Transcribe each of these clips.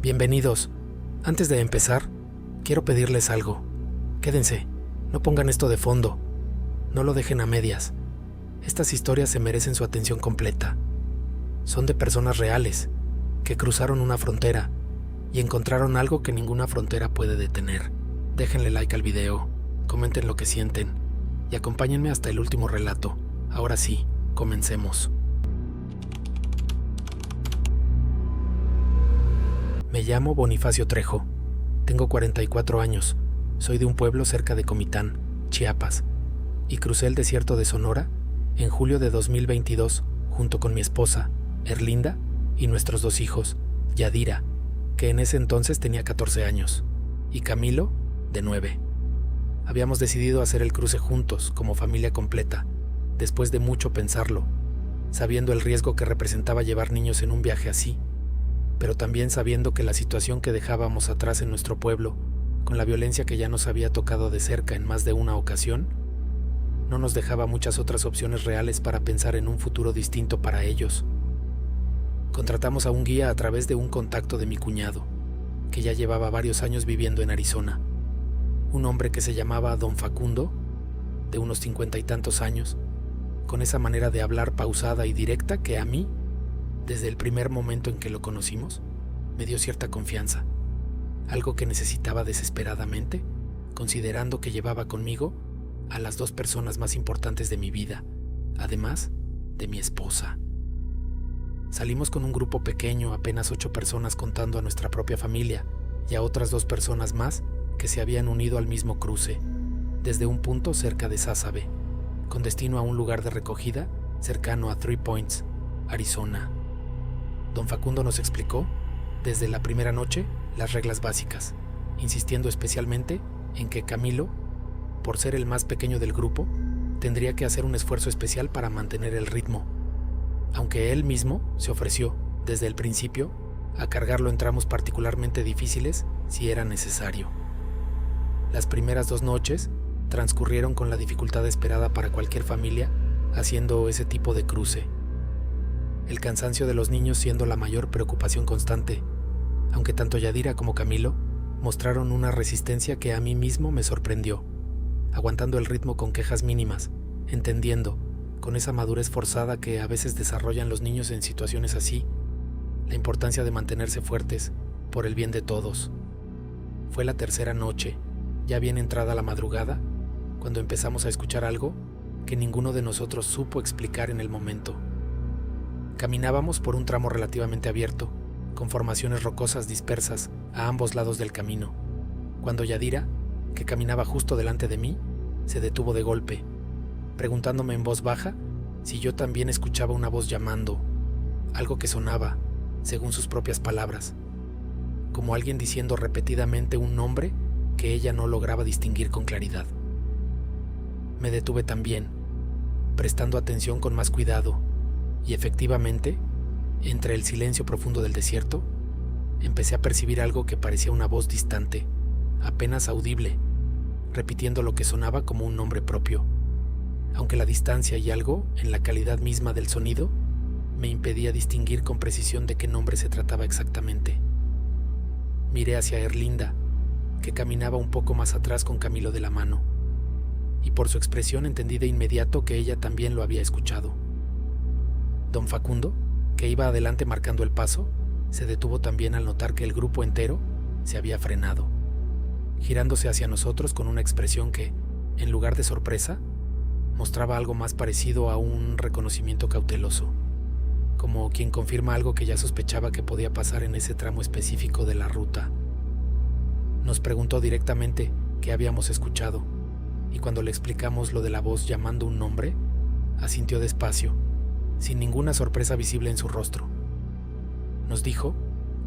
Bienvenidos. Antes de empezar, quiero pedirles algo. Quédense, no pongan esto de fondo. No lo dejen a medias. Estas historias se merecen su atención completa. Son de personas reales, que cruzaron una frontera y encontraron algo que ninguna frontera puede detener. Déjenle like al video, comenten lo que sienten y acompáñenme hasta el último relato. Ahora sí, comencemos. Me llamo Bonifacio Trejo. Tengo 44 años. Soy de un pueblo cerca de Comitán, Chiapas, y crucé el desierto de Sonora en julio de 2022 junto con mi esposa, Erlinda, y nuestros 2 hijos, Yadira, que en ese entonces tenía 14 años, y Camilo, de 9. Habíamos decidido hacer el cruce juntos, como familia completa, después de mucho pensarlo, sabiendo el riesgo que representaba llevar niños en un viaje así, pero también sabiendo que la situación que dejábamos atrás en nuestro pueblo, con la violencia que ya nos había tocado de cerca en más de una ocasión, no nos dejaba muchas otras opciones reales para pensar en un futuro distinto para ellos. Contratamos a un guía a través de un contacto de mi cuñado, que ya llevaba varios años viviendo en Arizona. Un hombre que se llamaba Don Facundo, de unos 50 y tantos años, con esa manera de hablar pausada y directa que a mí, desde el primer momento en que lo conocimos, me dio cierta confianza, algo que necesitaba desesperadamente, considerando que llevaba conmigo a las 2 personas más importantes de mi vida, además de mi esposa. Salimos con un grupo pequeño, apenas 8 personas contando a nuestra propia familia y a otras 2 personas más que se habían unido al mismo cruce, desde un punto cerca de Sázabe, con destino a un lugar de recogida cercano a Three Points, Arizona. Don Facundo nos explicó, desde la primera noche, las reglas básicas, insistiendo especialmente en que Camilo, por ser el más pequeño del grupo, tendría que hacer un esfuerzo especial para mantener el ritmo, aunque él mismo se ofreció, desde el principio, a cargarlo en tramos particularmente difíciles si era necesario. Las primeras 2 noches transcurrieron con la dificultad esperada para cualquier familia haciendo ese tipo de cruce. El cansancio de los niños siendo la mayor preocupación constante, aunque tanto Yadira como Camilo mostraron una resistencia que a mí mismo me sorprendió, aguantando el ritmo con quejas mínimas, entendiendo, con esa madurez forzada que a veces desarrollan los niños en situaciones así, la importancia de mantenerse fuertes por el bien de todos. Fue la tercera noche, ya bien entrada la madrugada, cuando empezamos a escuchar algo que ninguno de nosotros supo explicar en el momento. Caminábamos por un tramo relativamente abierto, con formaciones rocosas dispersas a ambos lados del camino, cuando Yadira, que caminaba justo delante de mí, se detuvo de golpe, preguntándome en voz baja si yo también escuchaba una voz llamando, algo que sonaba, según sus propias palabras, como alguien diciendo repetidamente un nombre que ella no lograba distinguir con claridad. Me detuve también, prestando atención con más cuidado, y efectivamente, entre el silencio profundo del desierto, empecé a percibir algo que parecía una voz distante, apenas audible, repitiendo lo que sonaba como un nombre propio, aunque la distancia y algo en la calidad misma del sonido me impedía distinguir con precisión de qué nombre se trataba exactamente. Miré hacia Erlinda, que caminaba un poco más atrás con Camilo de la mano, y por su expresión entendí de inmediato que ella también lo había escuchado. Don Facundo, que iba adelante marcando el paso, se detuvo también al notar que el grupo entero se había frenado, girándose hacia nosotros con una expresión que, en lugar de sorpresa, mostraba algo más parecido a un reconocimiento cauteloso, como quien confirma algo que ya sospechaba que podía pasar en ese tramo específico de la ruta. Nos preguntó directamente qué habíamos escuchado, y cuando le explicamos lo de la voz llamando un nombre, asintió despacio, sin ninguna sorpresa visible en su rostro. Nos dijo,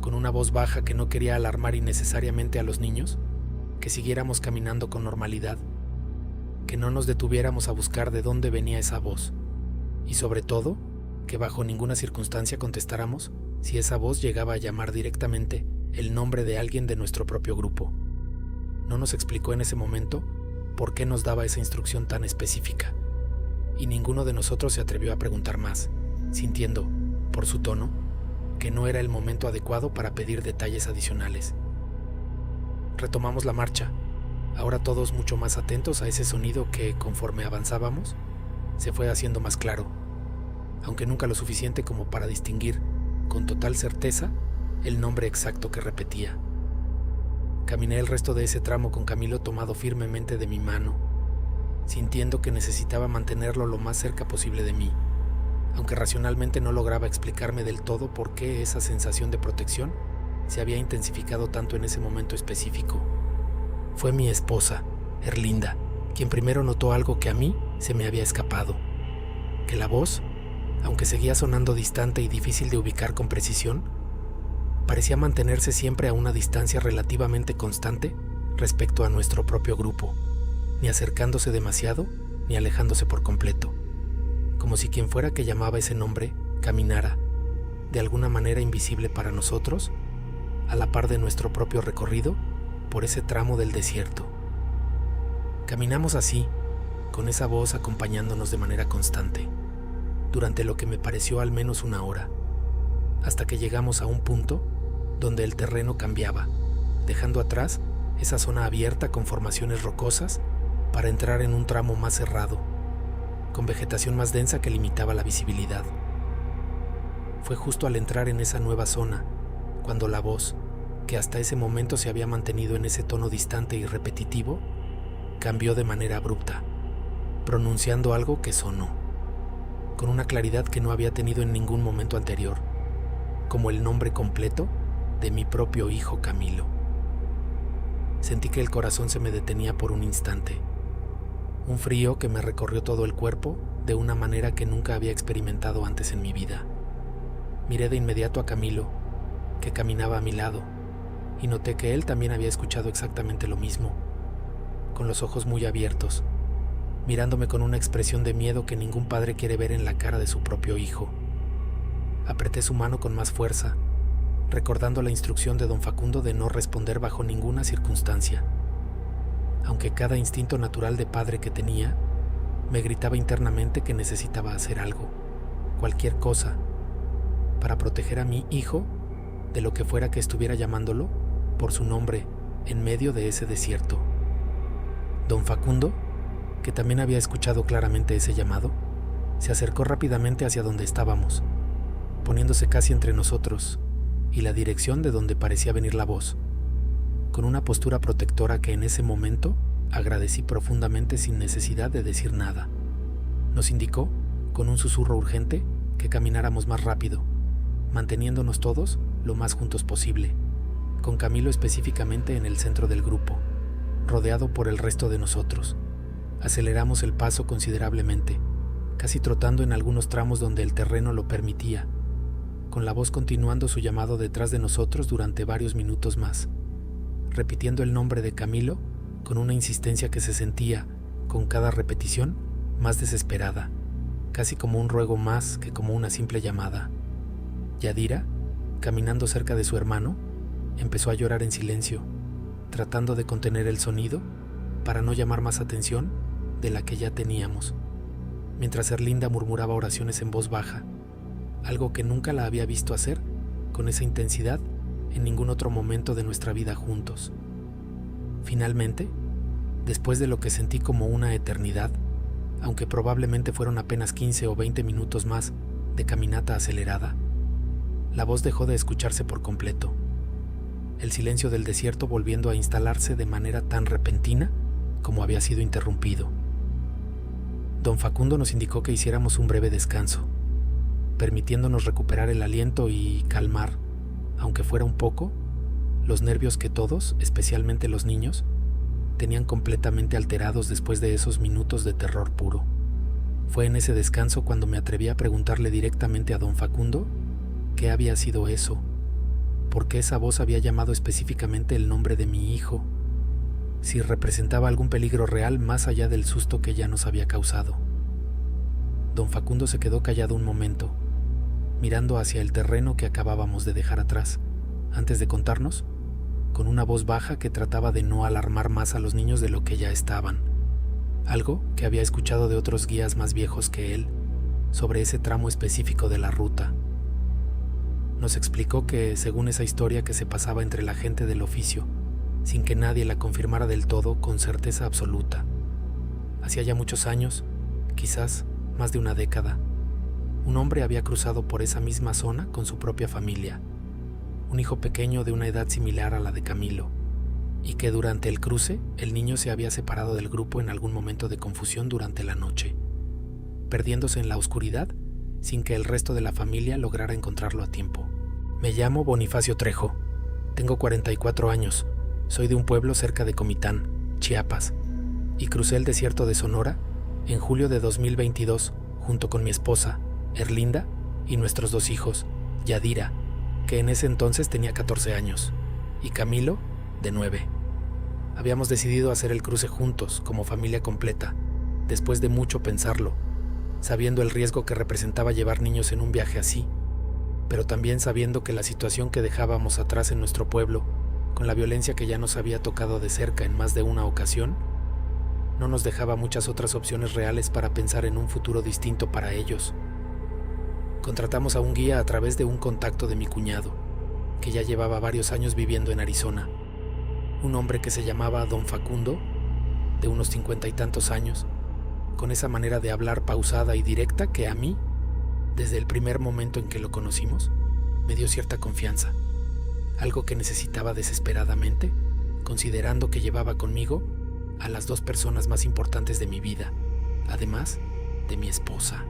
con una voz baja que no quería alarmar innecesariamente a los niños, que siguiéramos caminando con normalidad, que no nos detuviéramos a buscar de dónde venía esa voz, y sobre todo, que bajo ninguna circunstancia contestáramos si esa voz llegaba a llamar directamente el nombre de alguien de nuestro propio grupo. No nos explicó en ese momento por qué nos daba esa instrucción tan específica, y ninguno de nosotros se atrevió a preguntar más, sintiendo, por su tono, que no era el momento adecuado para pedir detalles adicionales. Retomamos la marcha, ahora todos mucho más atentos a ese sonido que, conforme avanzábamos, se fue haciendo más claro, aunque nunca lo suficiente como para distinguir, con total certeza, el nombre exacto que repetía. Caminé el resto de ese tramo con Camilo tomado firmemente de mi mano, sintiendo que necesitaba mantenerlo lo más cerca posible de mí, aunque racionalmente no lograba explicarme del todo por qué esa sensación de protección se había intensificado tanto en ese momento específico. Fue mi esposa, Erlinda, quien primero notó algo que a mí se me había escapado, que la voz, aunque seguía sonando distante y difícil de ubicar con precisión, parecía mantenerse siempre a una distancia relativamente constante respecto a nuestro propio grupo, ni acercándose demasiado ni alejándose por completo, como si quien fuera que llamaba ese nombre caminara, de alguna manera invisible para nosotros, a la par de nuestro propio recorrido por ese tramo del desierto. Caminamos así, con esa voz acompañándonos de manera constante, durante lo que me pareció al menos una hora, hasta que llegamos a un punto donde el terreno cambiaba, dejando atrás esa zona abierta con formaciones rocosas para entrar en un tramo más cerrado, con vegetación más densa que limitaba la visibilidad. Fue justo al entrar en esa nueva zona, cuando la voz, que hasta ese momento se había mantenido en ese tono distante y repetitivo, cambió de manera abrupta, pronunciando algo que sonó, con una claridad que no había tenido en ningún momento anterior, como el nombre completo de mi propio hijo Camilo. Sentí que el corazón se me detenía por un instante, un frío que me recorrió todo el cuerpo de una manera que nunca había experimentado antes en mi vida. Miré de inmediato a Camilo, que caminaba a mi lado, y noté que él también había escuchado exactamente lo mismo, con los ojos muy abiertos, mirándome con una expresión de miedo que ningún padre quiere ver en la cara de su propio hijo. Apreté su mano con más fuerza, recordando la instrucción de don Facundo de no responder bajo ninguna circunstancia, aunque cada instinto natural de padre que tenía me gritaba internamente que necesitaba hacer algo, cualquier cosa, para proteger a mi hijo de lo que fuera que estuviera llamándolo por su nombre en medio de ese desierto. Don Facundo, que también había escuchado claramente ese llamado, se acercó rápidamente hacia donde estábamos, poniéndose casi entre nosotros y la dirección de donde parecía venir la voz, con una postura protectora que en ese momento agradecí profundamente sin necesidad de decir nada. Nos indicó, con un susurro urgente, que camináramos más rápido, manteniéndonos todos lo más juntos posible, con Camilo específicamente en el centro del grupo, rodeado por el resto de nosotros. Aceleramos el paso considerablemente, casi trotando en algunos tramos donde el terreno lo permitía, con la voz continuando su llamado detrás de nosotros durante varios minutos más, repitiendo el nombre de Camilo con una insistencia que se sentía, con cada repetición, más desesperada, casi como un ruego más que como una simple llamada. Yadira, caminando cerca de su hermano, empezó a llorar en silencio, tratando de contener el sonido para no llamar más atención de la que ya teníamos, mientras Erlinda murmuraba oraciones en voz baja, algo que nunca la había visto hacer con esa intensidad en ningún otro momento de nuestra vida juntos. Finalmente, después de lo que sentí como una eternidad, aunque probablemente fueron apenas 15 o 20 minutos más de caminata acelerada, la voz dejó de escucharse por completo, el silencio del desierto volviendo a instalarse de manera tan repentina como había sido interrumpido. Don Facundo nos indicó que hiciéramos un breve descanso, permitiéndonos recuperar el aliento y calmar, aunque fuera un poco, los nervios que todos, especialmente los niños, tenían completamente alterados después de esos minutos de terror puro. Fue en ese descanso cuando me atreví a preguntarle directamente a don Facundo qué había sido eso, por qué esa voz había llamado específicamente el nombre de mi hijo, si representaba algún peligro real más allá del susto que ya nos había causado. Don Facundo se quedó callado un momento, mirando hacia el terreno que acabábamos de dejar atrás, antes de contarnos, con una voz baja que trataba de no alarmar más a los niños de lo que ya estaban, algo que había escuchado de otros guías más viejos que él, sobre ese tramo específico de la ruta. Nos explicó que, según esa historia que se pasaba entre la gente del oficio, sin que nadie la confirmara del todo con certeza absoluta. Hacía ya muchos años, quizás más de una década, un hombre había cruzado por esa misma zona con su propia familia, un hijo pequeño de una edad similar a la de Camilo, y que durante el cruce el niño se había separado del grupo en algún momento de confusión durante la noche, perdiéndose en la oscuridad sin que el resto de la familia lograra encontrarlo a tiempo. Me llamo Bonifacio Trejo, tengo 44 años, soy de un pueblo cerca de Comitán, Chiapas, y crucé el desierto de Sonora en julio de 2022 junto con mi esposa, Erlinda, y nuestros 2 hijos, Yadira, que en ese entonces tenía 14 años, y Camilo, de 9. Habíamos decidido hacer el cruce juntos, como familia completa, después de mucho pensarlo, sabiendo el riesgo que representaba llevar niños en un viaje así, pero también sabiendo que la situación que dejábamos atrás en nuestro pueblo, con la violencia que ya nos había tocado de cerca en más de una ocasión, no nos dejaba muchas otras opciones reales para pensar en un futuro distinto para ellos. Contratamos a un guía a través de un contacto de mi cuñado, que ya llevaba varios años viviendo en Arizona, un hombre que se llamaba Don Facundo, de unos 50 y tantos años, con esa manera de hablar pausada y directa que a mí, desde el primer momento en que lo conocimos, me dio cierta confianza, algo que necesitaba desesperadamente, considerando que llevaba conmigo a las 2 personas más importantes de mi vida, además de mi esposa.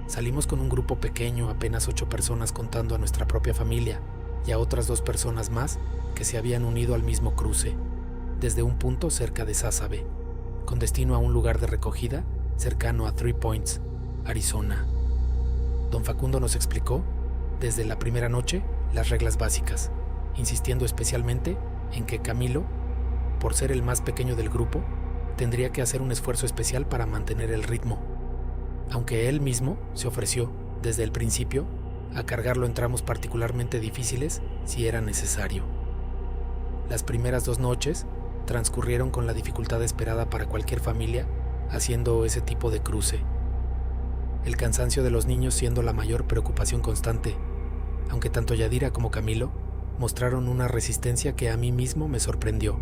Salimos con un grupo pequeño, apenas 8 personas contando a nuestra propia familia y a otras 2 personas más que se habían unido al mismo cruce, desde un punto cerca de Sázabe, con destino a un lugar de recogida cercano a Three Points, Arizona. Don Facundo nos explicó, desde la primera noche, las reglas básicas, insistiendo especialmente en que Camilo, por ser el más pequeño del grupo, tendría que hacer un esfuerzo especial para mantener el ritmo, aunque él mismo se ofreció, desde el principio, a cargarlo en tramos particularmente difíciles si era necesario. Las primeras 2 noches transcurrieron con la dificultad esperada para cualquier familia haciendo ese tipo de cruce. El cansancio de los niños siendo la mayor preocupación constante, aunque tanto Yadira como Camilo mostraron una resistencia que a mí mismo me sorprendió,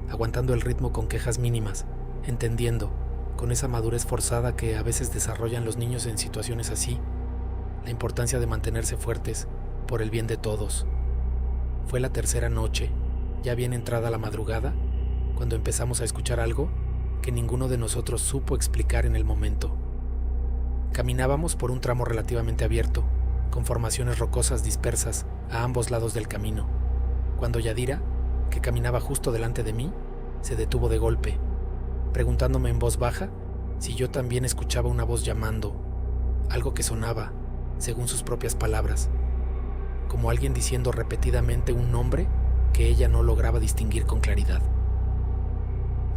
aguantando el ritmo con quejas mínimas, entendiendo, con esa madurez forzada que a veces desarrollan los niños en situaciones así, la importancia de mantenerse fuertes por el bien de todos. Fue la tercera noche, ya bien entrada la madrugada, cuando empezamos a escuchar algo que ninguno de nosotros supo explicar en el momento. Caminábamos por un tramo relativamente abierto, con formaciones rocosas dispersas a ambos lados del camino, cuando Yadira, que caminaba justo delante de mí, se detuvo de golpe, preguntándome en voz baja si yo también escuchaba una voz llamando, algo que sonaba, según sus propias palabras, como alguien diciendo repetidamente un nombre que ella no lograba distinguir con claridad.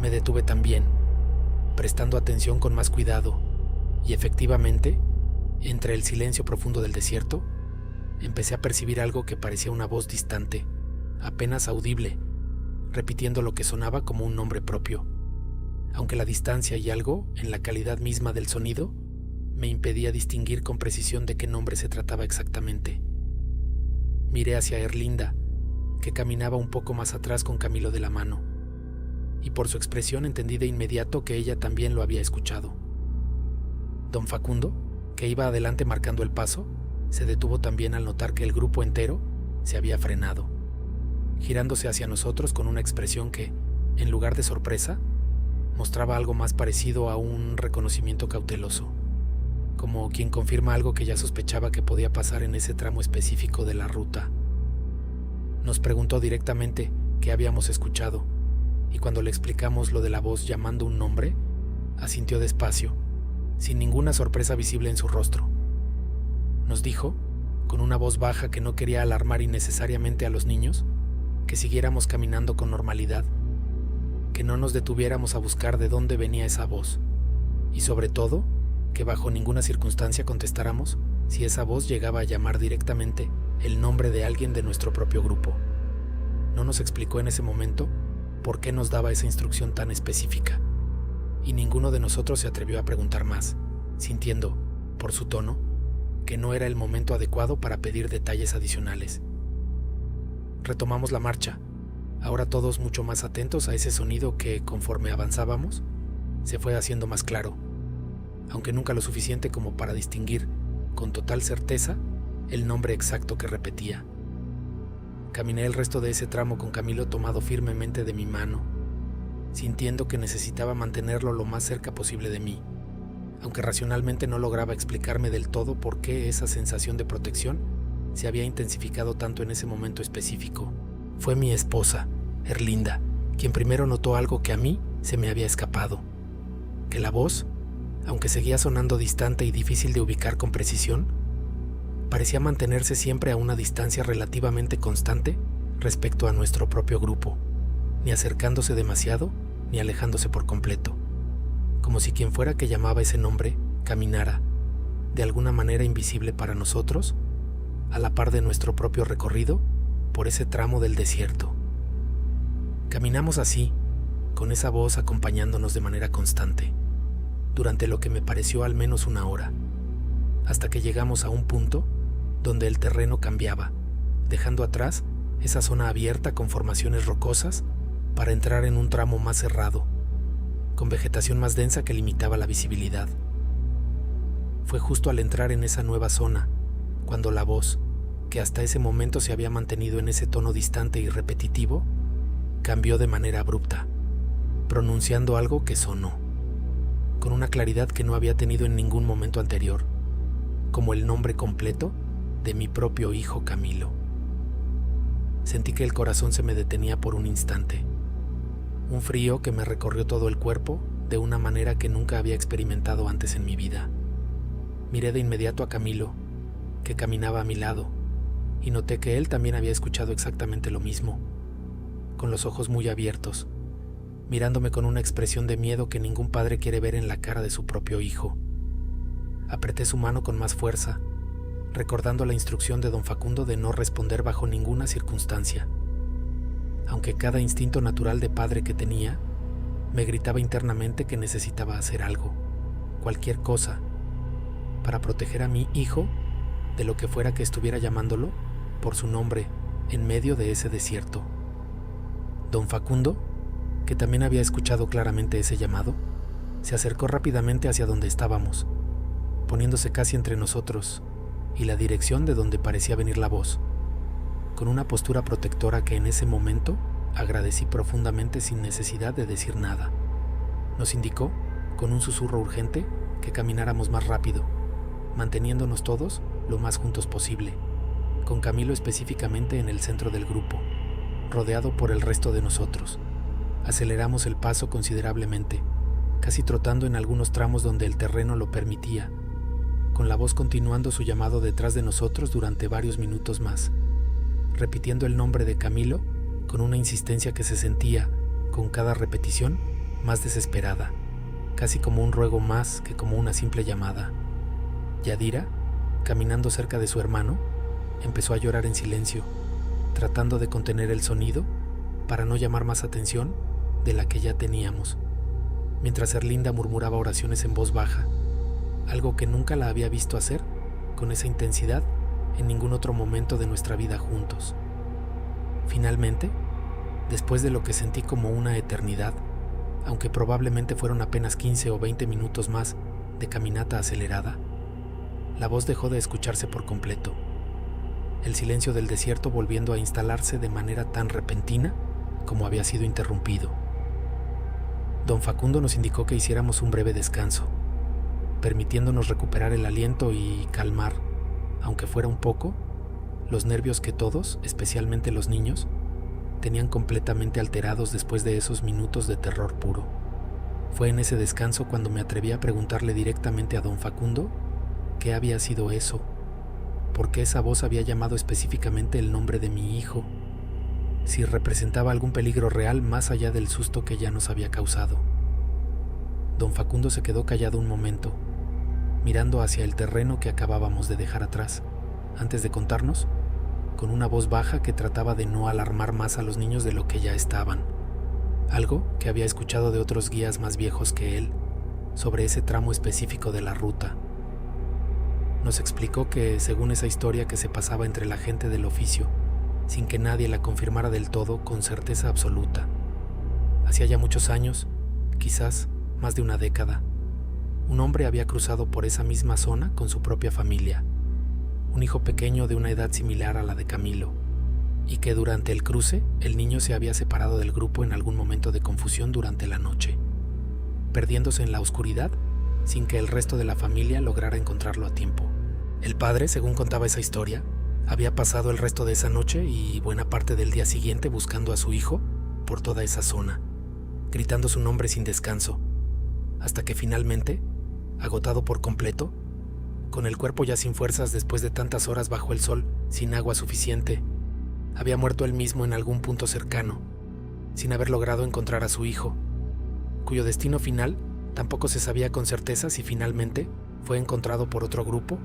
Me detuve también, prestando atención con más cuidado, y efectivamente, entre el silencio profundo del desierto, empecé a percibir algo que parecía una voz distante, apenas audible, repitiendo lo que sonaba como un nombre propio, aunque la distancia y algo en la calidad misma del sonido me impedía distinguir con precisión de qué nombre se trataba exactamente. Miré hacia Erlinda, que caminaba un poco más atrás con Camilo de la mano, y por su expresión entendí de inmediato que ella también lo había escuchado. Don Facundo, que iba adelante marcando el paso, se detuvo también al notar que el grupo entero se había frenado, girándose hacia nosotros con una expresión que, en lugar de sorpresa, mostraba algo más parecido a un reconocimiento cauteloso, como quien confirma algo que ya sospechaba que podía pasar en ese tramo específico de la ruta. Nos preguntó directamente qué habíamos escuchado, y cuando le explicamos lo de la voz llamando un nombre, asintió despacio, sin ninguna sorpresa visible en su rostro. Nos dijo, con una voz baja que no quería alarmar innecesariamente a los niños, que siguiéramos caminando con normalidad, que no nos detuviéramos a buscar de dónde venía esa voz, y sobre todo, que bajo ninguna circunstancia contestáramos si esa voz llegaba a llamar directamente el nombre de alguien de nuestro propio grupo. No nos explicó en ese momento por qué nos daba esa instrucción tan específica, y ninguno de nosotros se atrevió a preguntar más, sintiendo, por su tono, que no era el momento adecuado para pedir detalles adicionales. Retomamos la marcha, ahora todos mucho más atentos a ese sonido que, conforme avanzábamos, se fue haciendo más claro, aunque nunca lo suficiente como para distinguir, con total certeza, el nombre exacto que repetía. Caminé el resto de ese tramo con Camilo tomado firmemente de mi mano, sintiendo que necesitaba mantenerlo lo más cerca posible de mí, aunque racionalmente no lograba explicarme del todo por qué esa sensación de protección se había intensificado tanto en ese momento específico. Fue mi esposa, Erlinda, quien primero notó algo que a mí se me había escapado, que la voz, aunque seguía sonando distante y difícil de ubicar con precisión, parecía mantenerse siempre a una distancia relativamente constante respecto a nuestro propio grupo, ni acercándose demasiado ni alejándose por completo, como si quien fuera que llamaba ese nombre caminara, de alguna manera invisible para nosotros, a la par de nuestro propio recorrido por ese tramo del desierto. Caminamos así, con esa voz acompañándonos de manera constante, durante lo que me pareció al menos una hora, hasta que llegamos a un punto donde el terreno cambiaba, dejando atrás esa zona abierta con formaciones rocosas para entrar en un tramo más cerrado, con vegetación más densa que limitaba la visibilidad. Fue justo al entrar en esa nueva zona, cuando la voz, que hasta ese momento se había mantenido en ese tono distante y repetitivo, cambió de manera abrupta, pronunciando algo que sonó, con una claridad que no había tenido en ningún momento anterior, como el nombre completo de mi propio hijo Camilo. Sentí que el corazón se me detenía por un instante, un frío que me recorrió todo el cuerpo de una manera que nunca había experimentado antes en mi vida. Miré de inmediato a Camilo, que caminaba a mi lado, y noté que él también había escuchado exactamente lo mismo, con los ojos muy abiertos, mirándome con una expresión de miedo que ningún padre quiere ver en la cara de su propio hijo. Apreté su mano con más fuerza, recordando la instrucción de don Facundo de no responder bajo ninguna circunstancia, aunque cada instinto natural de padre que tenía me gritaba internamente que necesitaba hacer algo, cualquier cosa, para proteger a mi hijo de lo que fuera que estuviera llamándolo por su nombre en medio de ese desierto. Don Facundo, que también había escuchado claramente ese llamado, se acercó rápidamente hacia donde estábamos, poniéndose casi entre nosotros y la dirección de donde parecía venir la voz, con una postura protectora que en ese momento agradecí profundamente sin necesidad de decir nada. Nos indicó, con un susurro urgente, que camináramos más rápido, manteniéndonos todos lo más juntos posible, con Camilo específicamente en el centro del grupo, rodeado por el resto de nosotros. Aceleramos el paso considerablemente, casi trotando en algunos tramos donde el terreno lo permitía, con la voz continuando su llamado detrás de nosotros durante varios minutos más, repitiendo el nombre de Camilo con una insistencia que se sentía, con cada repetición, más desesperada, casi como un ruego más que como una simple llamada. Yadira, caminando cerca de su hermano, empezó a llorar en silencio, tratando de contener el sonido para no llamar más atención de la que ya teníamos, mientras Erlinda murmuraba oraciones en voz baja, algo que nunca la había visto hacer con esa intensidad en ningún otro momento de nuestra vida juntos. Finalmente, después de lo que sentí como una eternidad, aunque probablemente fueron apenas 15 o 20 minutos más de caminata acelerada, la voz dejó de escucharse por completo, el silencio del desierto volviendo a instalarse de manera tan repentina como había sido interrumpido. Don Facundo nos indicó que hiciéramos un breve descanso, permitiéndonos recuperar el aliento y calmar, aunque fuera un poco, los nervios que todos, especialmente los niños, tenían completamente alterados después de esos minutos de terror puro. Fue en ese descanso cuando me atreví a preguntarle directamente a don Facundo qué había sido eso, por qué esa voz había llamado específicamente el nombre de mi hijo, si representaba algún peligro real más allá del susto que ya nos había causado. Don Facundo se quedó callado un momento, mirando hacia el terreno que acabábamos de dejar atrás, antes de contarnos, con una voz baja que trataba de no alarmar más a los niños de lo que ya estaban, algo que había escuchado de otros guías más viejos que él, sobre ese tramo específico de la ruta. Nos explicó que, según esa historia que se pasaba entre la gente del oficio, sin que nadie la confirmara del todo con certeza absoluta. Hacía ya muchos años, quizás más de una década, un hombre había cruzado por esa misma zona con su propia familia, un hijo pequeño de una edad similar a la de Camilo, y que durante el cruce el niño se había separado del grupo en algún momento de confusión durante la noche, perdiéndose en la oscuridad sin que el resto de la familia lograra encontrarlo a tiempo. El padre, según contaba esa historia, había pasado el resto de esa noche y buena parte del día siguiente buscando a su hijo por toda esa zona, gritando su nombre sin descanso, hasta que finalmente, agotado por completo, con el cuerpo ya sin fuerzas después de tantas horas bajo el sol, sin agua suficiente, había muerto él mismo en algún punto cercano, sin haber logrado encontrar a su hijo, cuyo destino final tampoco se sabía con certeza si finalmente fue encontrado por otro grupo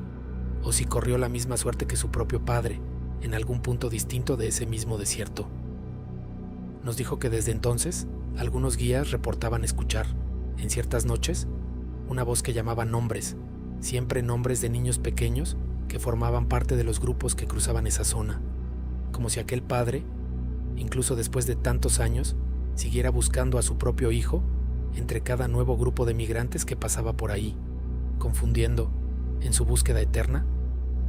o si corrió la misma suerte que su propio padre en algún punto distinto de ese mismo desierto. Nos dijo que desde entonces algunos guías reportaban escuchar, en ciertas noches, una voz que llamaba nombres, siempre nombres de niños pequeños que formaban parte de los grupos que cruzaban esa zona, como si aquel padre, incluso después de tantos años, siguiera buscando a su propio hijo entre cada nuevo grupo de migrantes que pasaba por ahí, confundiendo, en su búsqueda eterna,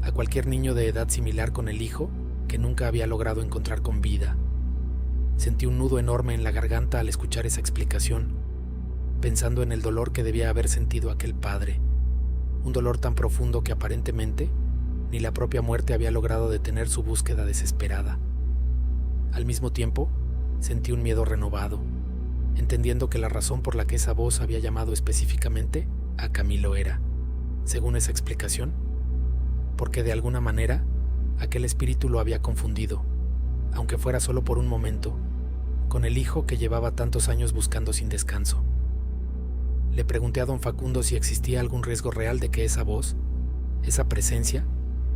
a cualquier niño de edad similar con el hijo que nunca había logrado encontrar con vida. Sentí un nudo enorme en la garganta al escuchar esa explicación, pensando en el dolor que debía haber sentido aquel padre, un dolor tan profundo que aparentemente ni la propia muerte había logrado detener su búsqueda desesperada. Al mismo tiempo, sentí un miedo renovado, entendiendo que la razón por la que esa voz había llamado específicamente a Camilo era, según esa explicación, porque de alguna manera aquel espíritu lo había confundido, aunque fuera solo por un momento, con el hijo que llevaba tantos años buscando sin descanso. Le pregunté a don Facundo si existía algún riesgo real de que esa voz, esa presencia,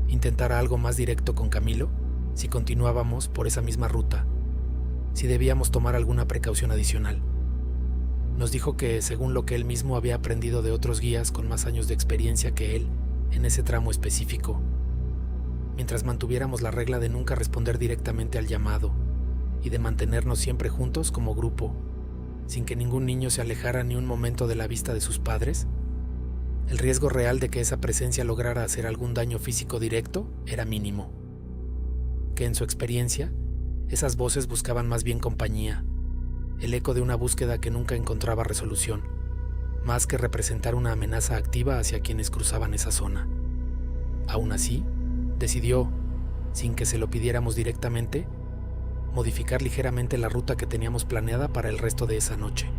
intentara algo más directo con Camilo si continuábamos por esa misma ruta, si debíamos tomar alguna precaución adicional. Nos dijo que, según lo que él mismo había aprendido de otros guías con más años de experiencia que él en ese tramo específico, mientras mantuviéramos la regla de nunca responder directamente al llamado y de mantenernos siempre juntos como grupo, sin que ningún niño se alejara ni un momento de la vista de sus padres, el riesgo real de que esa presencia lograra hacer algún daño físico directo era mínimo. Que en su experiencia, esas voces buscaban más bien compañía, el eco de una búsqueda que nunca encontraba resolución, más que representar una amenaza activa hacia quienes cruzaban esa zona. Aún así, decidió, sin que se lo pidiéramos directamente, modificar ligeramente la ruta que teníamos planeada para el resto de esa noche,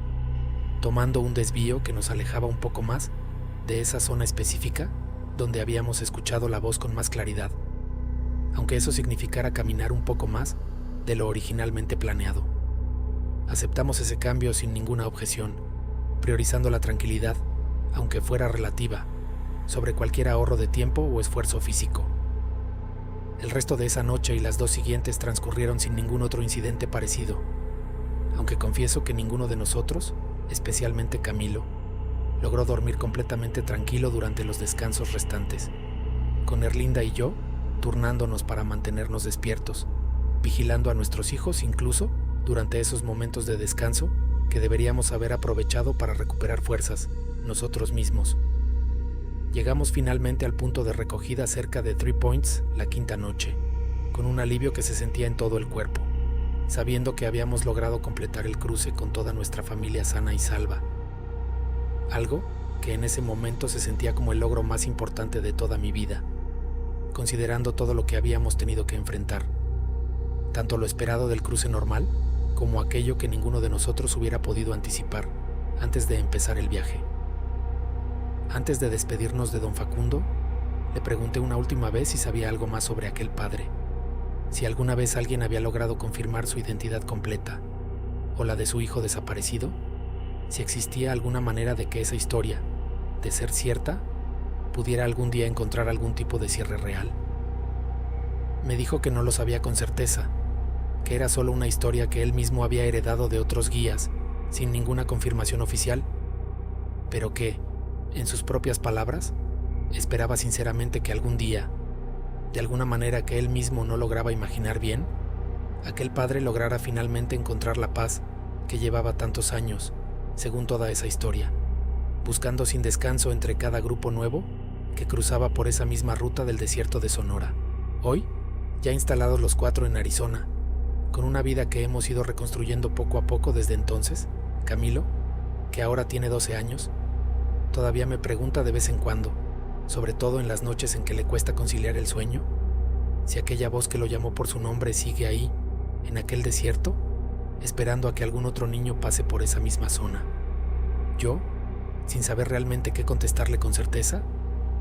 tomando un desvío que nos alejaba un poco más de esa zona específica donde habíamos escuchado la voz con más claridad, aunque eso significara caminar un poco más de lo originalmente planeado. Aceptamos ese cambio sin ninguna objeción, priorizando la tranquilidad, aunque fuera relativa, sobre cualquier ahorro de tiempo o esfuerzo físico. El resto de esa noche y las 2 siguientes transcurrieron sin ningún otro incidente parecido, aunque confieso que ninguno de nosotros, especialmente Camilo, logró dormir completamente tranquilo durante los descansos restantes, con Erlinda y yo turnándonos para mantenernos despiertos, vigilando a nuestros hijos incluso durante esos momentos de descanso que deberíamos haber aprovechado para recuperar fuerzas nosotros mismos. Llegamos finalmente al punto de recogida cerca de 3 Points la 5ª noche, con un alivio que se sentía en todo el cuerpo, sabiendo que habíamos logrado completar el cruce con toda nuestra familia sana y salva. Algo que en ese momento se sentía como el logro más importante de toda mi vida, considerando todo lo que habíamos tenido que enfrentar, tanto lo esperado del cruce normal como aquello que ninguno de nosotros hubiera podido anticipar antes de empezar el viaje. Antes de despedirnos de don Facundo, le pregunté una última vez si sabía algo más sobre aquel padre, si alguna vez alguien había logrado confirmar su identidad completa, o la de su hijo desaparecido, si existía alguna manera de que esa historia, de ser cierta, pudiera algún día encontrar algún tipo de cierre real. Me dijo que no lo sabía con certeza, que era solo una historia que él mismo había heredado de otros guías, sin ninguna confirmación oficial, pero que, en sus propias palabras, Esperaba sinceramente que algún día, de alguna manera que él mismo no lograba imaginar bien, aquel padre lograra finalmente encontrar la paz que llevaba tantos años, según toda esa historia, buscando sin descanso entre cada grupo nuevo que cruzaba por esa misma ruta del desierto de Sonora. Hoy, ya instalados los 4 en Arizona, con una vida que hemos ido reconstruyendo poco a poco desde entonces, Camilo, que ahora tiene 12 años, todavía me pregunta de vez en cuando, sobre todo en las noches en que le cuesta conciliar el sueño, si aquella voz que lo llamó por su nombre sigue ahí, en aquel desierto, esperando a que algún otro niño pase por esa misma zona. Yo, sin saber realmente qué contestarle con certeza,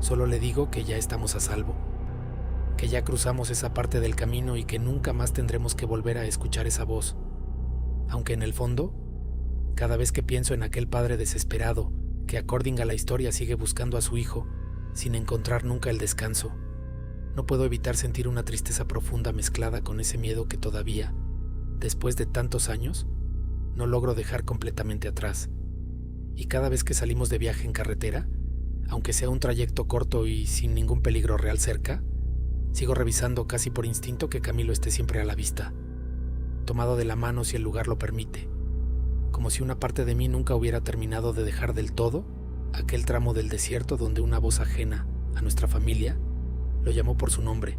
solo le digo que ya estamos a salvo, que ya cruzamos esa parte del camino y que nunca más tendremos que volver a escuchar esa voz, aunque en el fondo, cada vez que pienso en aquel padre desesperado que, according a la historia, sigue buscando a su hijo sin encontrar nunca el descanso, no puedo evitar sentir una tristeza profunda mezclada con ese miedo que todavía, después de tantos años, no logro dejar completamente atrás. Y cada vez que salimos de viaje en carretera, aunque sea un trayecto corto y sin ningún peligro real cerca, sigo revisando casi por instinto que Camilo esté siempre a la vista, tomado de la mano si el lugar lo permite, como si una parte de mí nunca hubiera terminado de dejar del todo aquel tramo del desierto donde una voz ajena a nuestra familia lo llamó por su nombre,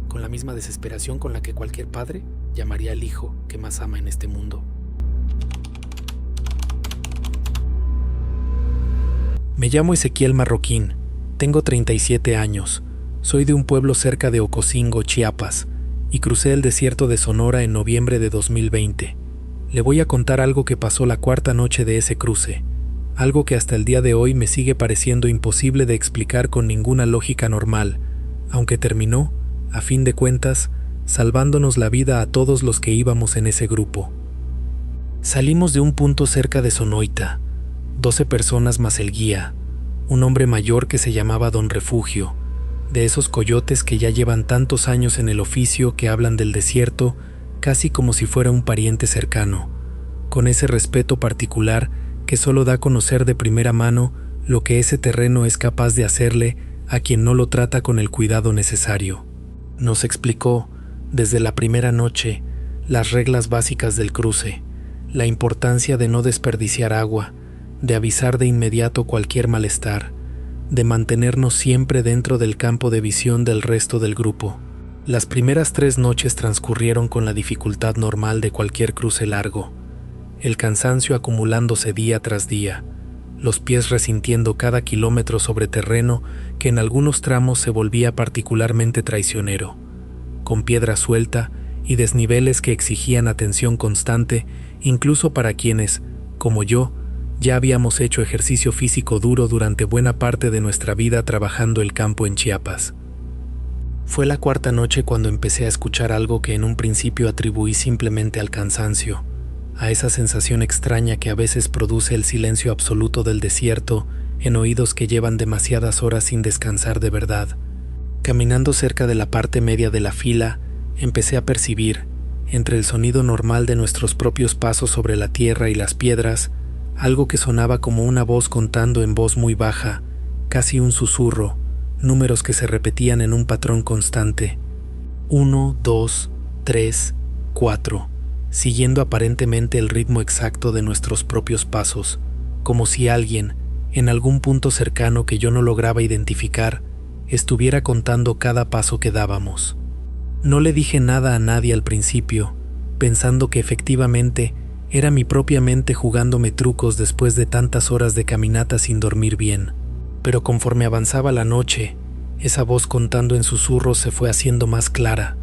con la misma desesperación con la que cualquier padre llamaría al hijo que más ama en este mundo. Me llamo Ezequiel Marroquín, tengo 37 años, soy de un pueblo cerca de Ocosingo, Chiapas, y crucé el desierto de Sonora en noviembre de 2020. Le voy a contar algo que pasó la 4ª noche de ese cruce, algo que hasta el día de hoy me sigue pareciendo imposible de explicar con ninguna lógica normal, aunque terminó, a fin de cuentas, salvándonos la vida a todos los que íbamos en ese grupo. Salimos de un punto cerca de Sonoita, 12 personas más el guía, un hombre mayor que se llamaba Don Refugio, de esos coyotes que ya llevan tantos años en el oficio que hablan del desierto casi como si fuera un pariente cercano, con ese respeto particular que solo da a conocer de primera mano lo que ese terreno es capaz de hacerle a quien no lo trata con el cuidado necesario. Nos explicó, desde la primera noche, las reglas básicas del cruce, la importancia de no desperdiciar agua, de avisar de inmediato cualquier malestar, de mantenernos siempre dentro del campo de visión del resto del grupo. Las primeras 3 noches transcurrieron con la dificultad normal de cualquier cruce largo, el cansancio acumulándose día tras día, los pies resintiendo cada kilómetro sobre terreno que en algunos tramos se volvía particularmente traicionero, con piedra suelta y desniveles que exigían atención constante incluso para quienes, como yo, ya habíamos hecho ejercicio físico duro durante buena parte de nuestra vida trabajando el campo en Chiapas. Fue la 4ª noche cuando empecé a escuchar algo que en un principio atribuí simplemente al cansancio, a esa sensación extraña que a veces produce el silencio absoluto del desierto en oídos que llevan demasiadas horas sin descansar de verdad. Caminando cerca de la parte media de la fila, empecé a percibir, entre el sonido normal de nuestros propios pasos sobre la tierra y las piedras, algo que sonaba como una voz contando en voz muy baja, casi un susurro, números que se repetían en un patrón constante. 1, 2, 3, 4, siguiendo aparentemente el ritmo exacto de nuestros propios pasos, como si alguien, en algún punto cercano que yo no lograba identificar, estuviera contando cada paso que dábamos. No le dije nada a nadie al principio, pensando que efectivamente era mi propia mente jugándome trucos después de tantas horas de caminata sin dormir bien. Pero conforme avanzaba la noche, esa voz contando en susurros se fue haciendo más clara,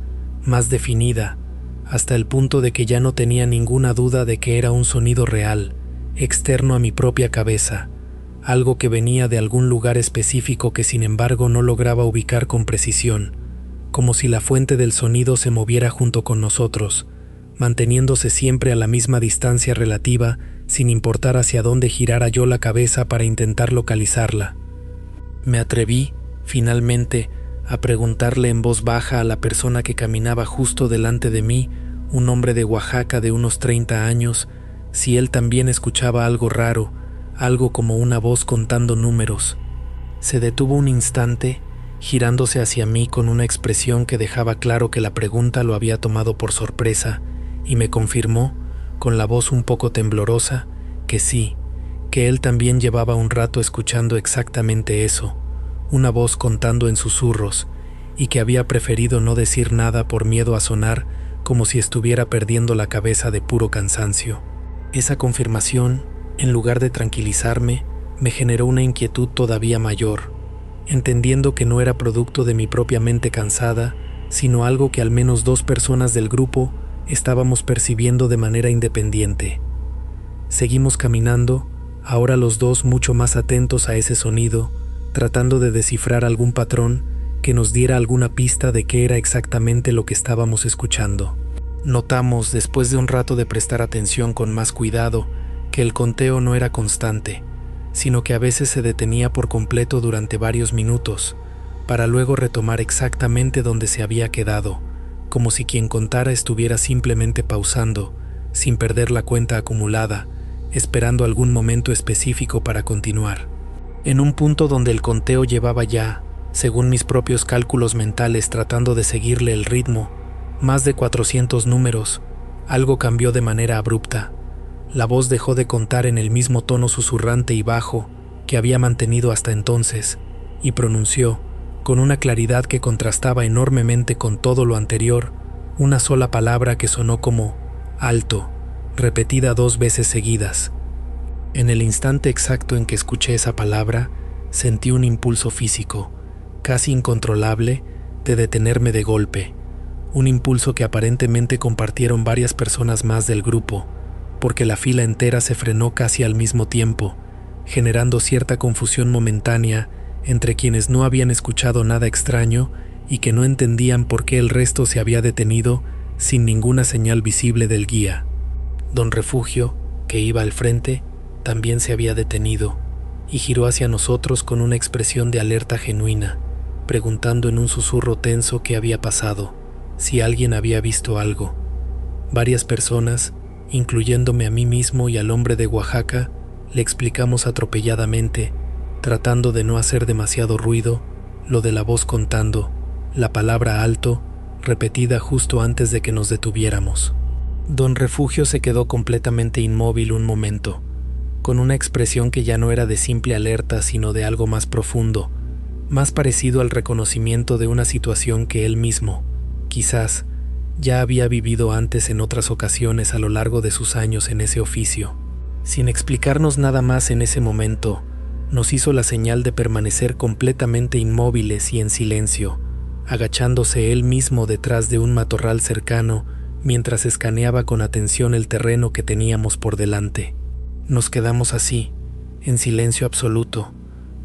más definida, hasta el punto de que ya no tenía ninguna duda de que era un sonido real, externo a mi propia cabeza, algo que venía de algún lugar específico que sin embargo no lograba ubicar con precisión, como si la fuente del sonido se moviera junto con nosotros, manteniéndose siempre a la misma distancia relativa, sin importar hacia dónde girara yo la cabeza para intentar localizarla. Me atreví, finalmente, a preguntarle en voz baja a la persona que caminaba justo delante de mí, un hombre de Oaxaca de unos 30 años, si él también escuchaba algo raro, algo como una voz contando números. Se detuvo un instante, girándose hacia mí con una expresión que dejaba claro que la pregunta lo había tomado por sorpresa, y me confirmó, con la voz un poco temblorosa, que sí, que él también llevaba un rato escuchando exactamente eso, una voz contando en susurros, y que había preferido no decir nada por miedo a sonar como si estuviera perdiendo la cabeza de puro cansancio. Esa confirmación, en lugar de tranquilizarme, me generó una inquietud todavía mayor, entendiendo que no era producto de mi propia mente cansada, sino algo que al menos 2 personas del grupo estábamos percibiendo de manera independiente. Seguimos caminando, ahora los dos mucho más atentos a ese sonido, tratando de descifrar algún patrón que nos diera alguna pista de qué era exactamente lo que estábamos escuchando. Notamos, después de un rato de prestar atención con más cuidado, que el conteo no era constante, sino que a veces se detenía por completo durante varios minutos, para luego retomar exactamente donde se había quedado, como si quien contara estuviera simplemente pausando, sin perder la cuenta acumulada, esperando algún momento específico para continuar. En un punto donde el conteo llevaba ya, según mis propios cálculos mentales tratando de seguirle el ritmo, más de 400 números, algo cambió de manera abrupta. La voz dejó de contar en el mismo tono susurrante y bajo que había mantenido hasta entonces, y pronunció, con una claridad que contrastaba enormemente con todo lo anterior, una sola palabra que sonó como alto, repetida 2 veces seguidas. En el instante exacto en que escuché esa palabra, sentí un impulso físico, casi incontrolable, de detenerme de golpe, un impulso que aparentemente compartieron varias personas más del grupo, porque la fila entera se frenó casi al mismo tiempo, generando cierta confusión momentánea entre quienes no habían escuchado nada extraño y que no entendían por qué el resto se había detenido sin ninguna señal visible del guía. Don Refugio, que iba al frente, también se había detenido y giró hacia nosotros con una expresión de alerta genuina, preguntando en un susurro tenso qué había pasado, si alguien había visto algo. Varias personas, incluyéndome a mí mismo y al hombre de Oaxaca, le explicamos atropelladamente, tratando de no hacer demasiado ruido, lo de la voz contando, la palabra alto, repetida justo antes de que nos detuviéramos. Don Refugio se quedó completamente inmóvil un momento, con una expresión que ya no era de simple alerta sino de algo más profundo, más parecido al reconocimiento de una situación que él mismo, quizás, ya había vivido antes en otras ocasiones a lo largo de sus años en ese oficio. Sin explicarnos nada más en ese momento, nos hizo la señal de permanecer completamente inmóviles y en silencio, agachándose él mismo detrás de un matorral cercano mientras escaneaba con atención el terreno que teníamos por delante. Nos quedamos así, en silencio absoluto,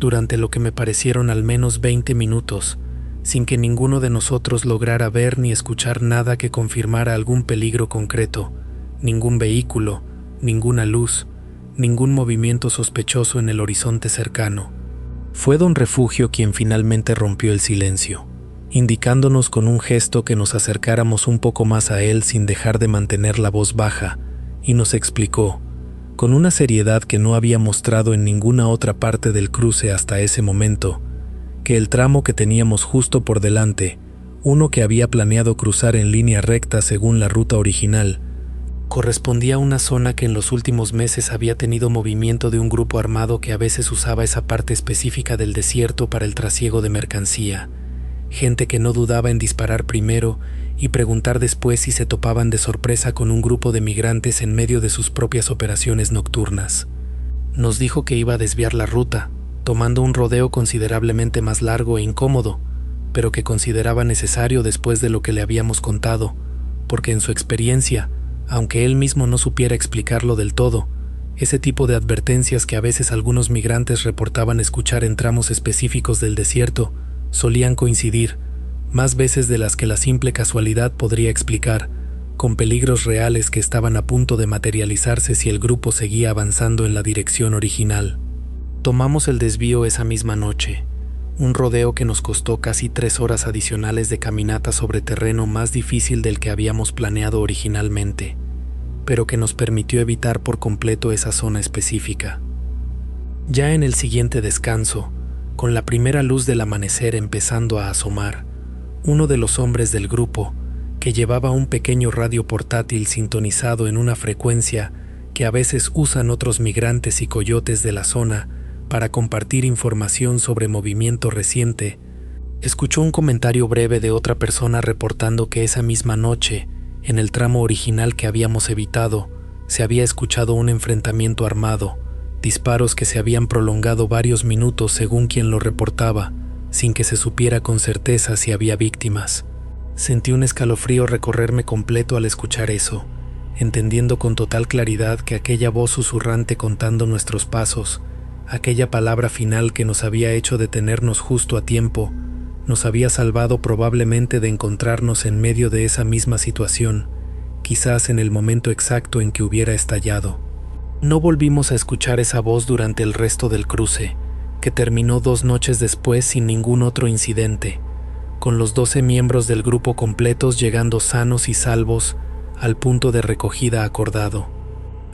durante lo que me parecieron al menos 20 minutos, sin que ninguno de nosotros lograra ver ni escuchar nada que confirmara algún peligro concreto, ningún vehículo, ninguna luz, ningún movimiento sospechoso en el horizonte cercano. Fue Don Refugio quien finalmente rompió el silencio, indicándonos con un gesto que nos acercáramos un poco más a él sin dejar de mantener la voz baja, y nos explicó, con una seriedad que no había mostrado en ninguna otra parte del cruce hasta ese momento, que el tramo que teníamos justo por delante, uno que había planeado cruzar en línea recta según la ruta original, correspondía a una zona que en los últimos meses había tenido movimiento de un grupo armado que a veces usaba esa parte específica del desierto para el trasiego de mercancía, gente que no dudaba en disparar primero y preguntar después si se topaban de sorpresa con un grupo de migrantes en medio de sus propias operaciones nocturnas. Nos dijo que iba a desviar la ruta, tomando un rodeo considerablemente más largo e incómodo, pero que consideraba necesario después de lo que le habíamos contado, porque en su experiencia, aunque él mismo no supiera explicarlo del todo, ese tipo de advertencias que a veces algunos migrantes reportaban escuchar en tramos específicos del desierto solían coincidir, más veces de las que la simple casualidad podría explicar, con peligros reales que estaban a punto de materializarse si el grupo seguía avanzando en la dirección original. Tomamos el desvío esa misma noche, un rodeo que nos costó casi 3 horas adicionales de caminata sobre terreno más difícil del que habíamos planeado originalmente, pero que nos permitió evitar por completo esa zona específica. Ya en el siguiente descanso, Con la primera luz del amanecer empezando a asomar, uno de los hombres del grupo, que llevaba un pequeño radio portátil sintonizado en una frecuencia que a veces usan otros migrantes y coyotes de la zona para compartir información sobre movimiento reciente, escuchó un comentario breve de otra persona reportando que esa misma noche, en el tramo original que habíamos evitado, se había escuchado un enfrentamiento armado, disparos que se habían prolongado varios minutos según quien lo reportaba, sin que se supiera con certeza si había víctimas. Sentí un escalofrío recorrerme completo al escuchar eso, entendiendo con total claridad que aquella voz susurrante contando nuestros pasos, aquella palabra final que nos había hecho detenernos justo a tiempo, nos había salvado probablemente de encontrarnos en medio de esa misma situación, quizás en el momento exacto en que hubiera estallado. No volvimos a escuchar esa voz durante el resto del cruce, que terminó 2 noches después sin ningún otro incidente, con los 12 miembros del grupo completos llegando sanos y salvos al punto de recogida acordado.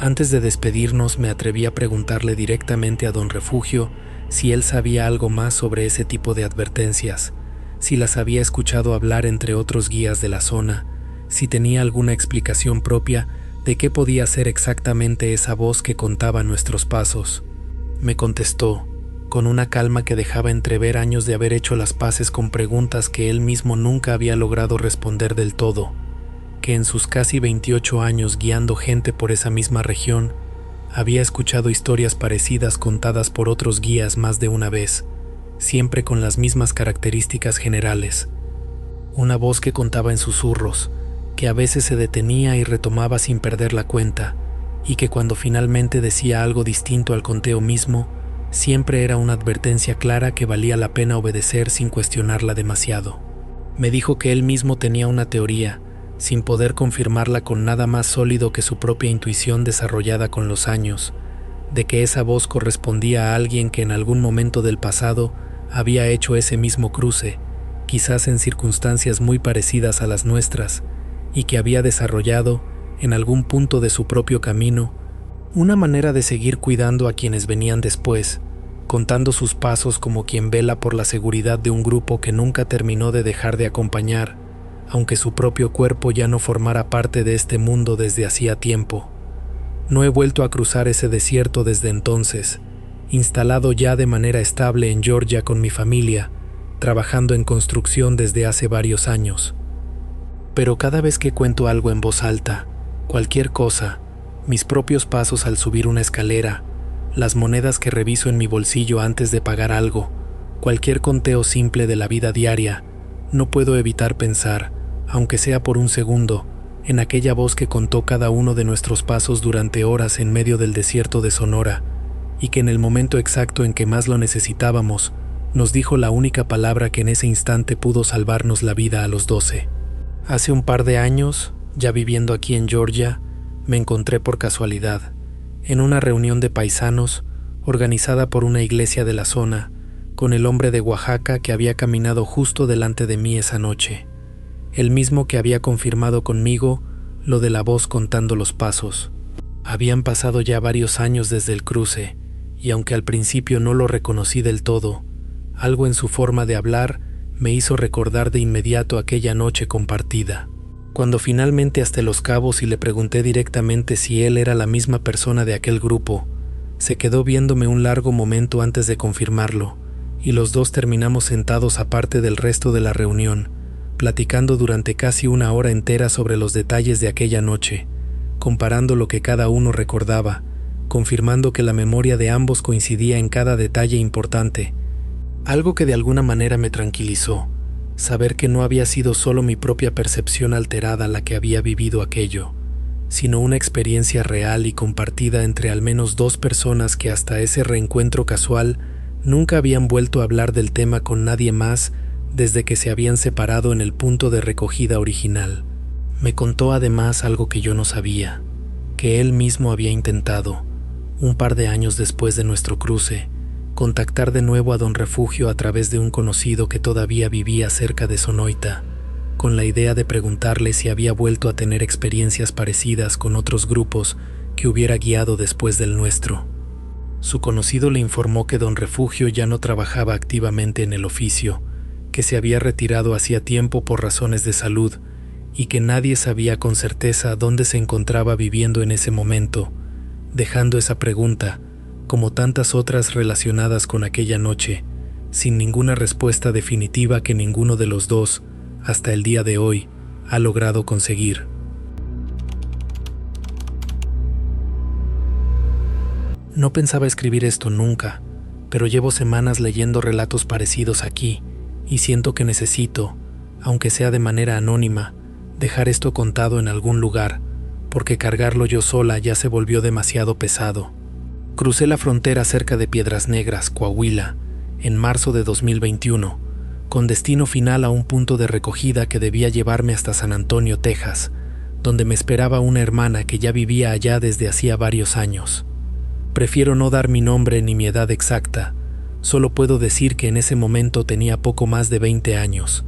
Antes de despedirnos me atreví a preguntarle directamente a don Refugio si él sabía algo más sobre ese tipo de advertencias, si las había escuchado hablar entre otros guías de la zona, si tenía alguna explicación propia de qué podía ser exactamente esa voz que contaba nuestros pasos. Me contestó, con una calma que dejaba entrever años de haber hecho las paces con preguntas que él mismo nunca había logrado responder del todo, que en sus casi 28 años guiando gente por esa misma región, había escuchado historias parecidas contadas por otros guías más de una vez, siempre con las mismas características generales. Una voz que contaba en susurros, que a veces se detenía y retomaba sin perder la cuenta, y que cuando finalmente decía algo distinto al conteo mismo, siempre era una advertencia clara que valía la pena obedecer sin cuestionarla demasiado. Me dijo que él mismo tenía una teoría, sin poder confirmarla con nada más sólido que su propia intuición desarrollada con los años, de que esa voz correspondía a alguien que en algún momento del pasado había hecho ese mismo cruce, quizás en circunstancias muy parecidas a las nuestras, y que había desarrollado, en algún punto de su propio camino, una manera de seguir cuidando a quienes venían después, contando sus pasos como quien vela por la seguridad de un grupo que nunca terminó de dejar de acompañar, aunque su propio cuerpo ya no formara parte de este mundo desde hacía tiempo. No he vuelto a cruzar ese desierto desde entonces, instalado ya de manera estable en Georgia con mi familia, trabajando en construcción desde hace varios años. Pero cada vez que cuento algo en voz alta, cualquier cosa, mis propios pasos al subir una escalera, las monedas que reviso en mi bolsillo antes de pagar algo, cualquier conteo simple de la vida diaria, no puedo evitar pensar, aunque sea por un segundo, en aquella voz que contó cada uno de nuestros pasos durante horas en medio del desierto de Sonora, y que en el momento exacto en que más lo necesitábamos, nos dijo la única palabra que en ese instante pudo salvarnos la vida a los 12. Hace un par de años, ya viviendo aquí en Georgia, me encontré por casualidad, en una reunión de paisanos organizada por una iglesia de la zona, con el hombre de Oaxaca que había caminado justo delante de mí esa noche, el mismo que había confirmado conmigo lo de la voz contando los pasos. Habían pasado ya varios años desde el cruce, y aunque al principio no lo reconocí del todo, algo en su forma de hablar me hizo recordar de inmediato aquella noche compartida. Cuando finalmente hasta Los Cabos y le pregunté directamente si él era la misma persona de aquel grupo, se quedó viéndome un largo momento antes de confirmarlo, y los dos terminamos sentados aparte del resto de la reunión, platicando durante casi una hora entera sobre los detalles de aquella noche, comparando lo que cada uno recordaba, confirmando que la memoria de ambos coincidía en cada detalle importante, algo que de alguna manera me tranquilizó, saber que no había sido solo mi propia percepción alterada la que había vivido aquello, sino una experiencia real y compartida entre al menos 2 personas que hasta ese reencuentro casual nunca habían vuelto a hablar del tema con nadie más desde que se habían separado en el punto de recogida original. Me contó además algo que yo no sabía, que él mismo había intentado, un par de años después de nuestro cruce, contactar de nuevo a don Refugio a través de un conocido que todavía vivía cerca de Sonoita, con la idea de preguntarle si había vuelto a tener experiencias parecidas con otros grupos que hubiera guiado después del nuestro. Su conocido le informó que don Refugio ya no trabajaba activamente en el oficio, que se había retirado hacía tiempo por razones de salud y que nadie sabía con certeza dónde se encontraba viviendo en ese momento, dejando esa pregunta, como tantas otras relacionadas con aquella noche, sin ninguna respuesta definitiva que ninguno de los dos, hasta el día de hoy, ha logrado conseguir. No pensaba escribir esto nunca, pero llevo semanas leyendo relatos parecidos aquí y siento que necesito, aunque sea de manera anónima, dejar esto contado en algún lugar, porque cargarlo yo sola ya se volvió demasiado pesado. Crucé la frontera cerca de Piedras Negras, Coahuila, en marzo de 2021, con destino final a un punto de recogida que debía llevarme hasta San Antonio, Texas, donde me esperaba una hermana que ya vivía allá desde hacía varios años. Prefiero no dar mi nombre ni mi edad exacta, solo puedo decir que en ese momento tenía poco más de 20 años,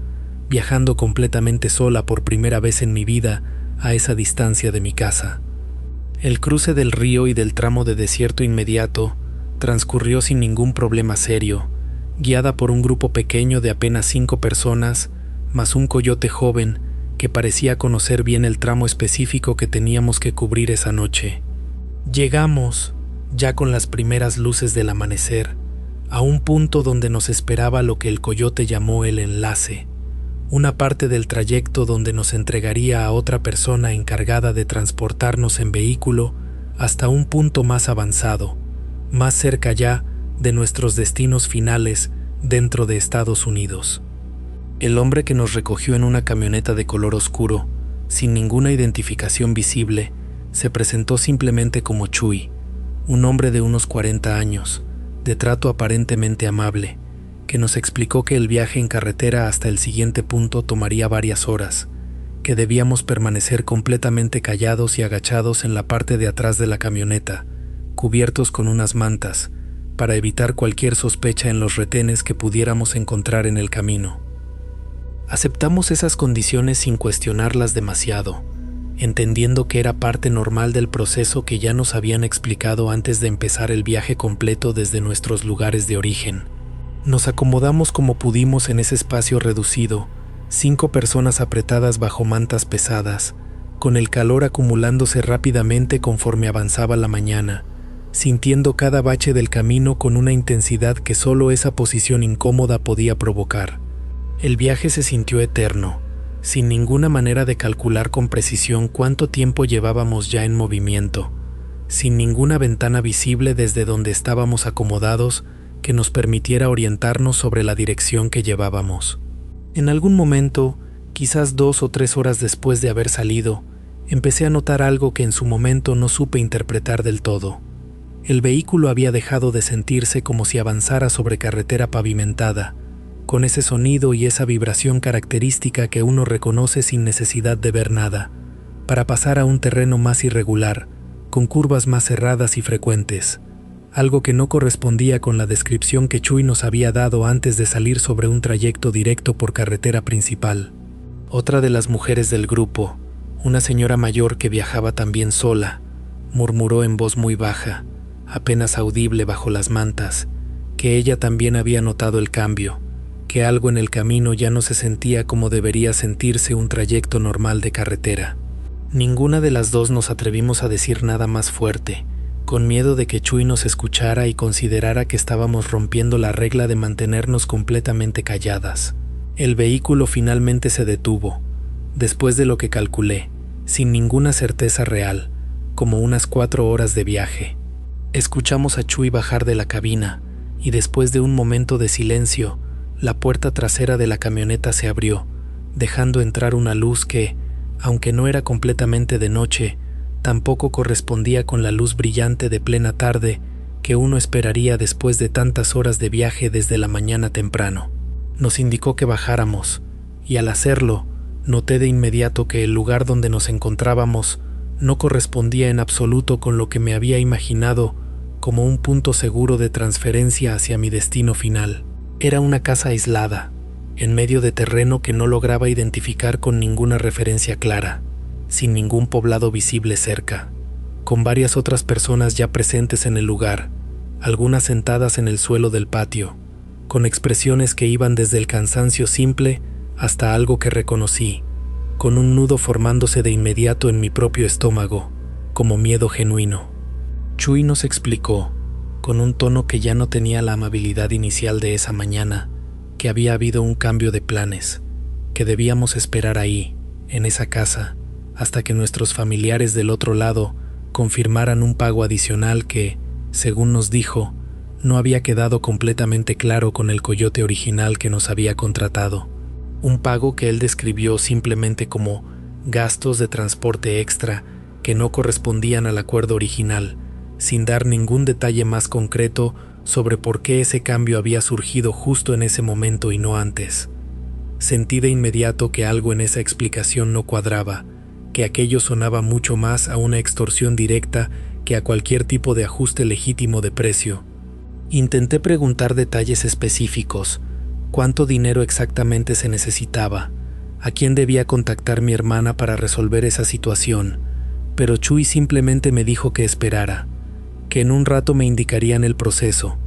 viajando completamente sola por primera vez en mi vida a esa distancia de mi casa. El cruce del río y del tramo de desierto inmediato transcurrió sin ningún problema serio, guiada por un grupo pequeño de apenas 5 personas, más un coyote joven que parecía conocer bien el tramo específico que teníamos que cubrir esa noche. Llegamos, ya con las primeras luces del amanecer, a un punto donde nos esperaba lo que el coyote llamó el enlace, una parte del trayecto donde nos entregaría a otra persona encargada de transportarnos en vehículo hasta un punto más avanzado, más cerca ya de nuestros destinos finales dentro de Estados Unidos. El hombre que nos recogió en una camioneta de color oscuro, sin ninguna identificación visible, se presentó simplemente como Chuy, un hombre de unos 40 años, de trato aparentemente amable, que nos explicó que el viaje en carretera hasta el siguiente punto tomaría varias horas, que debíamos permanecer completamente callados y agachados en la parte de atrás de la camioneta, cubiertos con unas mantas, para evitar cualquier sospecha en los retenes que pudiéramos encontrar en el camino. Aceptamos esas condiciones sin cuestionarlas demasiado, entendiendo que era parte normal del proceso que ya nos habían explicado antes de empezar el viaje completo desde nuestros lugares de origen. Nos acomodamos como pudimos en ese espacio reducido, 5 personas apretadas bajo mantas pesadas, con el calor acumulándose rápidamente conforme avanzaba la mañana, sintiendo cada bache del camino con una intensidad que solo esa posición incómoda podía provocar. El viaje se sintió eterno, sin ninguna manera de calcular con precisión cuánto tiempo llevábamos ya en movimiento, sin ninguna ventana visible desde donde estábamos acomodados que nos permitiera orientarnos sobre la dirección que llevábamos. En algún momento, quizás 2 o 3 horas después de haber salido, empecé a notar algo que en su momento no supe interpretar del todo. El vehículo había dejado de sentirse como si avanzara sobre carretera pavimentada, con ese sonido y esa vibración característica que uno reconoce sin necesidad de ver nada, para pasar a un terreno más irregular, con curvas más cerradas y frecuentes, algo que no correspondía con la descripción que Chuy nos había dado antes de salir sobre un trayecto directo por carretera principal. Otra de las mujeres del grupo, una señora mayor que viajaba también sola, murmuró en voz muy baja, apenas audible bajo las mantas, que ella también había notado el cambio, que algo en el camino ya no se sentía como debería sentirse un trayecto normal de carretera. Ninguna de las dos nos atrevimos a decir nada más fuerte, con miedo de que Chuy nos escuchara y considerara que estábamos rompiendo la regla de mantenernos completamente calladas. El vehículo finalmente se detuvo, después de lo que calculé, sin ninguna certeza real, como unas 4 horas de viaje. Escuchamos a Chuy bajar de la cabina, y después de un momento de silencio, la puerta trasera de la camioneta se abrió, dejando entrar una luz que, aunque no era completamente de noche, tampoco correspondía con la luz brillante de plena tarde que uno esperaría después de tantas horas de viaje desde la mañana temprano. Nos indicó que bajáramos, y al hacerlo, noté de inmediato que el lugar donde nos encontrábamos no correspondía en absoluto con lo que me había imaginado como un punto seguro de transferencia hacia mi destino final. Era una casa aislada, en medio de terreno que no lograba identificar con ninguna referencia clara, sin ningún poblado visible cerca, con varias otras personas ya presentes en el lugar, algunas sentadas en el suelo del patio, con expresiones que iban desde el cansancio simple hasta algo que reconocí, con un nudo formándose de inmediato en mi propio estómago, como miedo genuino. Chuy nos explicó, con un tono que ya no tenía la amabilidad inicial de esa mañana, que había habido un cambio de planes, que debíamos esperar ahí, en esa casa, hasta que nuestros familiares del otro lado confirmaran un pago adicional que, según nos dijo, no había quedado completamente claro con el coyote original que nos había contratado. Un pago que él describió simplemente como gastos de transporte extra que no correspondían al acuerdo original, sin dar ningún detalle más concreto sobre por qué ese cambio había surgido justo en ese momento y no antes. Sentí de inmediato que algo en esa explicación no cuadraba, que aquello sonaba mucho más a una extorsión directa que a cualquier tipo de ajuste legítimo de precio. Intenté preguntar detalles específicos, cuánto dinero exactamente se necesitaba, a quién debía contactar mi hermana para resolver esa situación, pero Chuy simplemente me dijo que esperara, que en un rato me indicarían el proceso,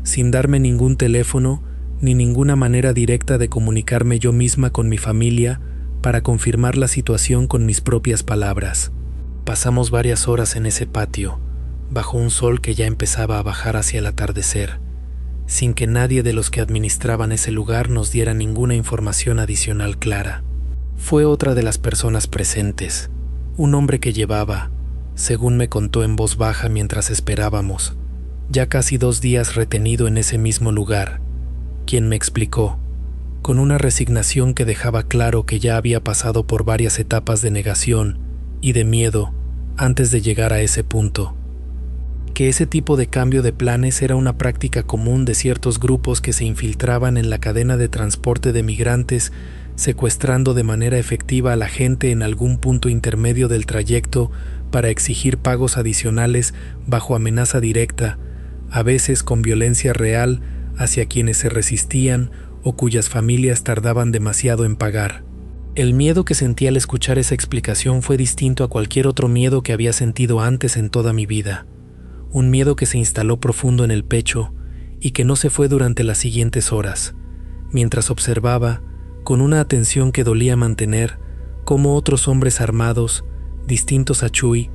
sin darme ningún teléfono ni ninguna manera directa de comunicarme yo misma con mi familia para confirmar la situación con mis propias palabras. Pasamos varias horas en ese patio, bajo un sol que ya empezaba a bajar hacia el atardecer, sin que nadie de los que administraban ese lugar nos diera ninguna información adicional clara. Fue otra de las personas presentes, un hombre que llevaba, según me contó en voz baja mientras esperábamos, ya casi 2 días retenido en ese mismo lugar, quien me explicó, con una resignación que dejaba claro que ya había pasado por varias etapas de negación y de miedo antes de llegar a ese punto, que ese tipo de cambio de planes era una práctica común de ciertos grupos que se infiltraban en la cadena de transporte de migrantes, secuestrando de manera efectiva a la gente en algún punto intermedio del trayecto para exigir pagos adicionales bajo amenaza directa, a veces con violencia real hacia quienes se resistían o cuyas familias tardaban demasiado en pagar. El miedo que sentí al escuchar esa explicación fue distinto a cualquier otro miedo que había sentido antes en toda mi vida. Un miedo que se instaló profundo en el pecho y que no se fue durante las siguientes horas, mientras observaba, con una atención que dolía mantener, cómo otros hombres armados, distintos a Chuy,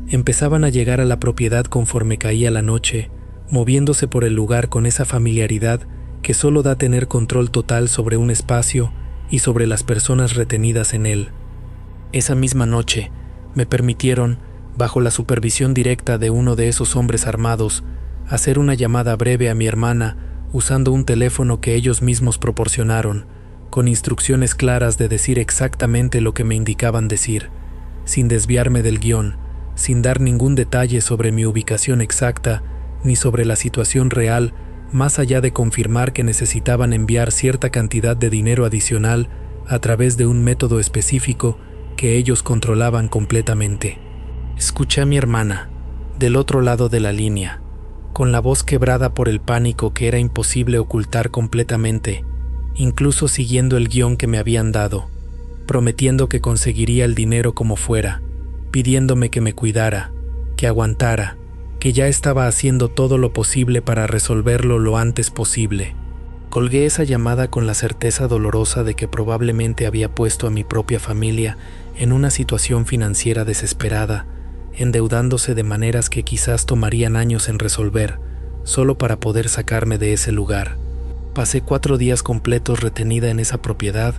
empezaban a llegar a la propiedad conforme caía la noche, moviéndose por el lugar con esa familiaridad que solo da tener control total sobre un espacio y sobre las personas retenidas en él. Esa misma noche, me permitieron, bajo la supervisión directa de uno de esos hombres armados, hacer una llamada breve a mi hermana usando un teléfono que ellos mismos proporcionaron, con instrucciones claras de decir exactamente lo que me indicaban decir, sin desviarme del guión, sin dar ningún detalle sobre mi ubicación exacta ni sobre la situación real, más allá de confirmar que necesitaban enviar cierta cantidad de dinero adicional a través de un método específico que ellos controlaban completamente. Escuché a mi hermana, del otro lado de la línea, con la voz quebrada por el pánico que era imposible ocultar completamente, incluso siguiendo el guión que me habían dado, prometiendo que conseguiría el dinero como fuera, pidiéndome que me cuidara, que aguantara, que ya estaba haciendo todo lo posible para resolverlo lo antes posible. Colgué esa llamada con la certeza dolorosa de que probablemente había puesto a mi propia familia en una situación financiera desesperada, endeudándose de maneras que quizás tomarían años en resolver, solo para poder sacarme de ese lugar. Pasé 4 días completos retenida en esa propiedad,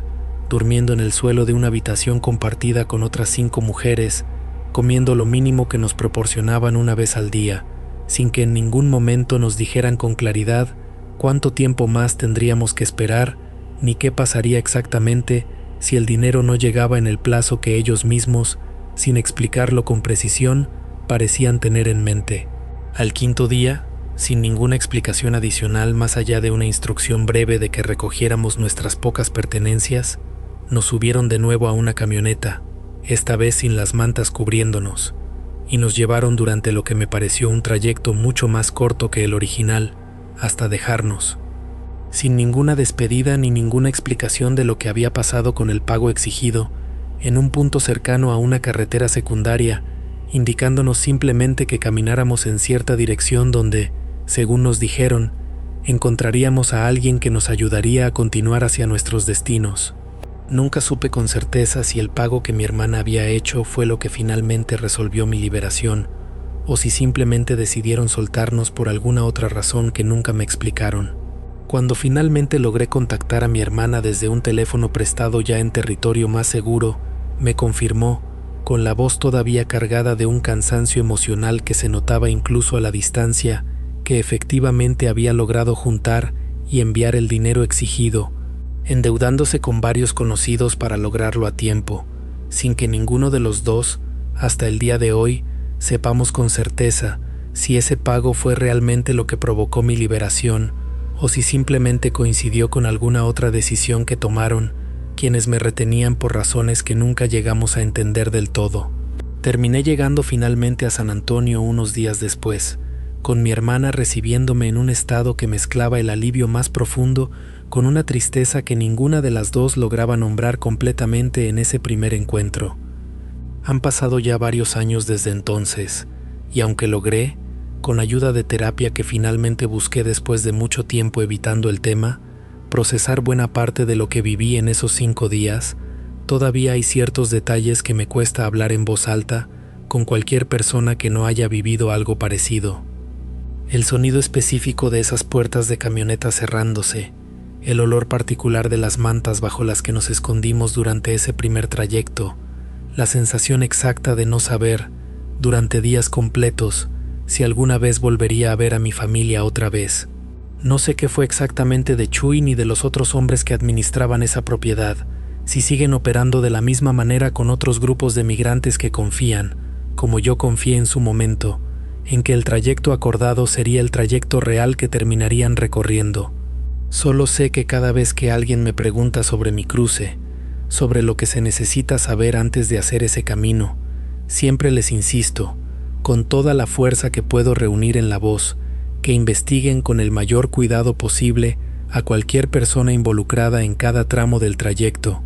durmiendo en el suelo de una habitación compartida con otras 5 mujeres, comiendo lo mínimo que nos proporcionaban una vez al día, sin que en ningún momento nos dijeran con claridad cuánto tiempo más tendríamos que esperar, ni qué pasaría exactamente si el dinero no llegaba en el plazo que ellos mismos, sin explicarlo con precisión, parecían tener en mente. Al 5.º día, sin ninguna explicación adicional más allá de una instrucción breve de que recogiéramos nuestras pocas pertenencias, nos subieron de nuevo a una camioneta, esta vez sin las mantas cubriéndonos, y nos llevaron durante lo que me pareció un trayecto mucho más corto que el original, hasta dejarnos, sin ninguna despedida ni ninguna explicación de lo que había pasado con el pago exigido, en un punto cercano a una carretera secundaria, indicándonos simplemente que camináramos en cierta dirección donde, según nos dijeron, encontraríamos a alguien que nos ayudaría a continuar hacia nuestros destinos. Nunca supe con certeza si el pago que mi hermana había hecho fue lo que finalmente resolvió mi liberación, o si simplemente decidieron soltarnos por alguna otra razón que nunca me explicaron. Cuando finalmente logré contactar a mi hermana desde un teléfono prestado ya en territorio más seguro, me confirmó, con la voz todavía cargada de un cansancio emocional que se notaba incluso a la distancia, que efectivamente había logrado juntar y enviar el dinero exigido, endeudándose con varios conocidos para lograrlo a tiempo, sin que ninguno de los dos, hasta el día de hoy, sepamos con certeza si ese pago fue realmente lo que provocó mi liberación o si simplemente coincidió con alguna otra decisión que tomaron quienes me retenían por razones que nunca llegamos a entender del todo. Terminé llegando finalmente a San Antonio unos días después, con mi hermana recibiéndome en un estado que mezclaba el alivio más profundo con una tristeza que ninguna de las dos lograba nombrar completamente en ese primer encuentro. Han pasado ya varios años desde entonces, y aunque logré, con ayuda de terapia que finalmente busqué después de mucho tiempo evitando el tema, procesar buena parte de lo que viví en esos 5 días, todavía hay ciertos detalles que me cuesta hablar en voz alta con cualquier persona que no haya vivido algo parecido. El sonido específico de esas puertas de camioneta cerrándose, el olor particular de las mantas bajo las que nos escondimos durante ese primer trayecto, la sensación exacta de no saber, durante días completos, si alguna vez volvería a ver a mi familia otra vez. No sé qué fue exactamente de Chuy ni de los otros hombres que administraban esa propiedad, si siguen operando de la misma manera con otros grupos de migrantes que confían, como yo confié en su momento, en que el trayecto acordado sería el trayecto real que terminarían recorriendo. Solo sé que cada vez que alguien me pregunta sobre mi cruce, sobre lo que se necesita saber antes de hacer ese camino, siempre les insisto, con toda la fuerza que puedo reunir en la voz, que investiguen con el mayor cuidado posible a cualquier persona involucrada en cada tramo del trayecto,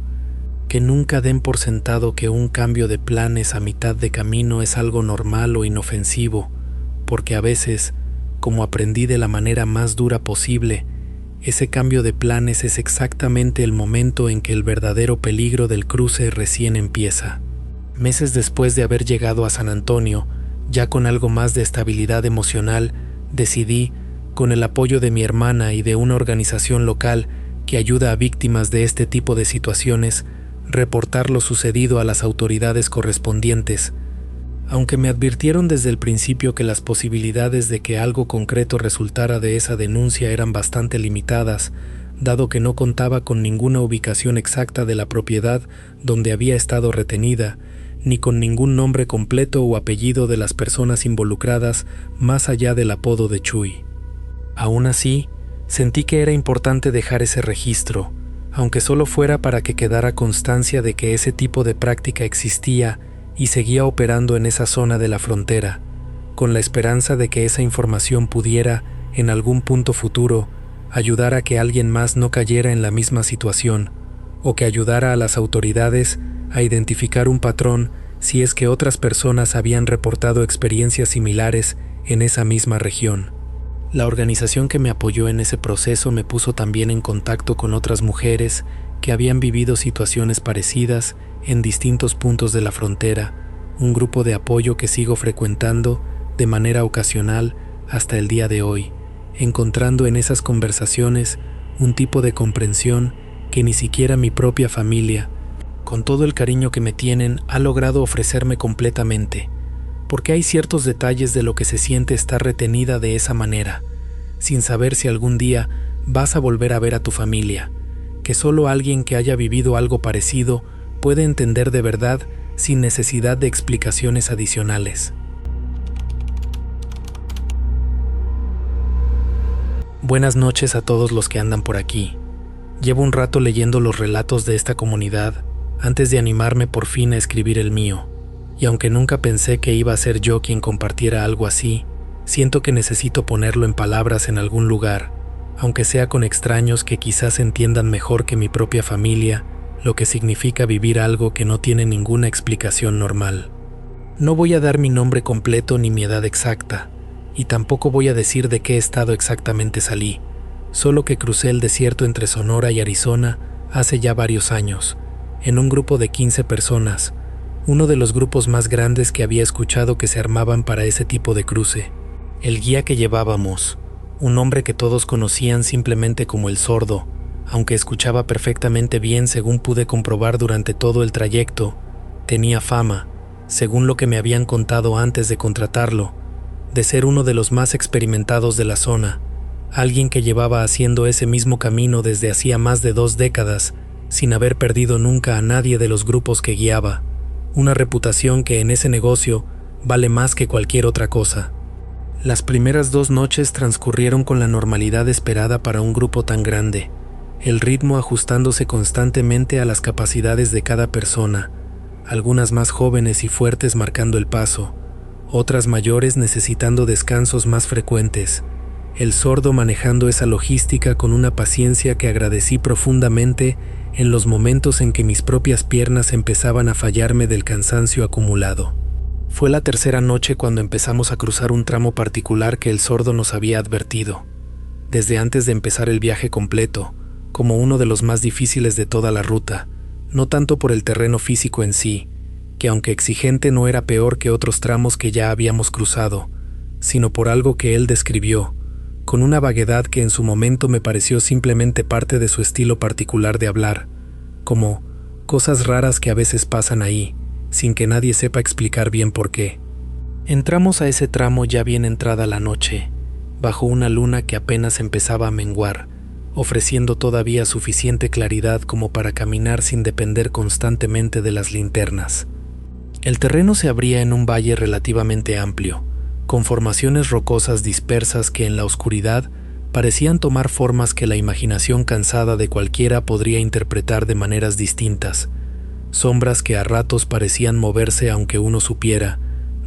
que nunca den por sentado que un cambio de planes a mitad de camino es algo normal o inofensivo, porque a veces, como aprendí de la manera más dura posible, ese cambio de planes es exactamente el momento en que el verdadero peligro del cruce recién empieza. Meses después de haber llegado a San Antonio, ya con algo más de estabilidad emocional, decidí, con el apoyo de mi hermana y de una organización local que ayuda a víctimas de este tipo de situaciones, reportar lo sucedido a las autoridades correspondientes. Aunque me advirtieron desde el principio que las posibilidades de que algo concreto resultara de esa denuncia eran bastante limitadas, dado que no contaba con ninguna ubicación exacta de la propiedad donde había estado retenida, ni con ningún nombre completo o apellido de las personas involucradas más allá del apodo de Chuy. Aún así, sentí que era importante dejar ese registro, aunque solo fuera para que quedara constancia de que ese tipo de práctica existía y seguía operando en esa zona de la frontera, con la esperanza de que esa información pudiera, en algún punto futuro, ayudar a que alguien más no cayera en la misma situación, o que ayudara a las autoridades a identificar un patrón si es que otras personas habían reportado experiencias similares en esa misma región. La organización que me apoyó en ese proceso me puso también en contacto con otras mujeres que habían vivido situaciones parecidas en distintos puntos de la frontera, un grupo de apoyo que sigo frecuentando de manera ocasional hasta el día de hoy, encontrando en esas conversaciones un tipo de comprensión que ni siquiera mi propia familia, con todo el cariño que me tienen, ha logrado ofrecerme completamente, porque hay ciertos detalles de lo que se siente estar retenida de esa manera, sin saber si algún día vas a volver a ver a tu familia, que solo alguien que haya vivido algo parecido puede entender de verdad sin necesidad de explicaciones adicionales. Buenas noches a todos los que andan por aquí. Llevo un rato leyendo los relatos de esta comunidad antes de animarme por fin a escribir el mío, y aunque nunca pensé que iba a ser yo quien compartiera algo así, siento que necesito ponerlo en palabras en algún lugar, aunque sea con extraños que quizás entiendan mejor que mi propia familia lo que significa vivir algo que no tiene ninguna explicación normal. No voy a dar mi nombre completo ni mi edad exacta, y tampoco voy a decir de qué estado exactamente salí, solo que crucé el desierto entre Sonora y Arizona hace ya varios años, en un grupo de 15 personas, uno de los grupos más grandes que había escuchado que se armaban para ese tipo de cruce. El guía que llevábamos, un hombre que todos conocían simplemente como el Sordo, aunque escuchaba perfectamente bien según pude comprobar durante todo el trayecto, tenía fama, según lo que me habían contado antes de contratarlo, de ser uno de los más experimentados de la zona, alguien que llevaba haciendo ese mismo camino desde hacía más de 2 décadas, sin haber perdido nunca a nadie de los grupos que guiaba, una reputación que en ese negocio vale más que cualquier otra cosa. Las primeras 2 noches transcurrieron con la normalidad esperada para un grupo tan grande, el ritmo ajustándose constantemente a las capacidades de cada persona, algunas más jóvenes y fuertes marcando el paso, otras mayores necesitando descansos más frecuentes, el Sordo manejando esa logística con una paciencia que agradecí profundamente en los momentos en que mis propias piernas empezaban a fallarme del cansancio acumulado. Fue la tercera noche cuando empezamos a cruzar un tramo particular que el Sordo nos había advertido, desde antes de empezar el viaje completo, como uno de los más difíciles de toda la ruta, no tanto por el terreno físico en sí, que aunque exigente no era peor que otros tramos que ya habíamos cruzado, sino por algo que él describió, con una vaguedad que en su momento me pareció simplemente parte de su estilo particular de hablar, como cosas raras que a veces pasan ahí, sin que nadie sepa explicar bien por qué. Entramos a ese tramo ya bien entrada la noche, bajo una luna que apenas empezaba a menguar, ofreciendo todavía suficiente claridad como para caminar sin depender constantemente de las linternas. El terreno se abría en un valle relativamente amplio, con formaciones rocosas dispersas que en la oscuridad parecían tomar formas que la imaginación cansada de cualquiera podría interpretar de maneras distintas, sombras que a ratos parecían moverse aunque uno supiera,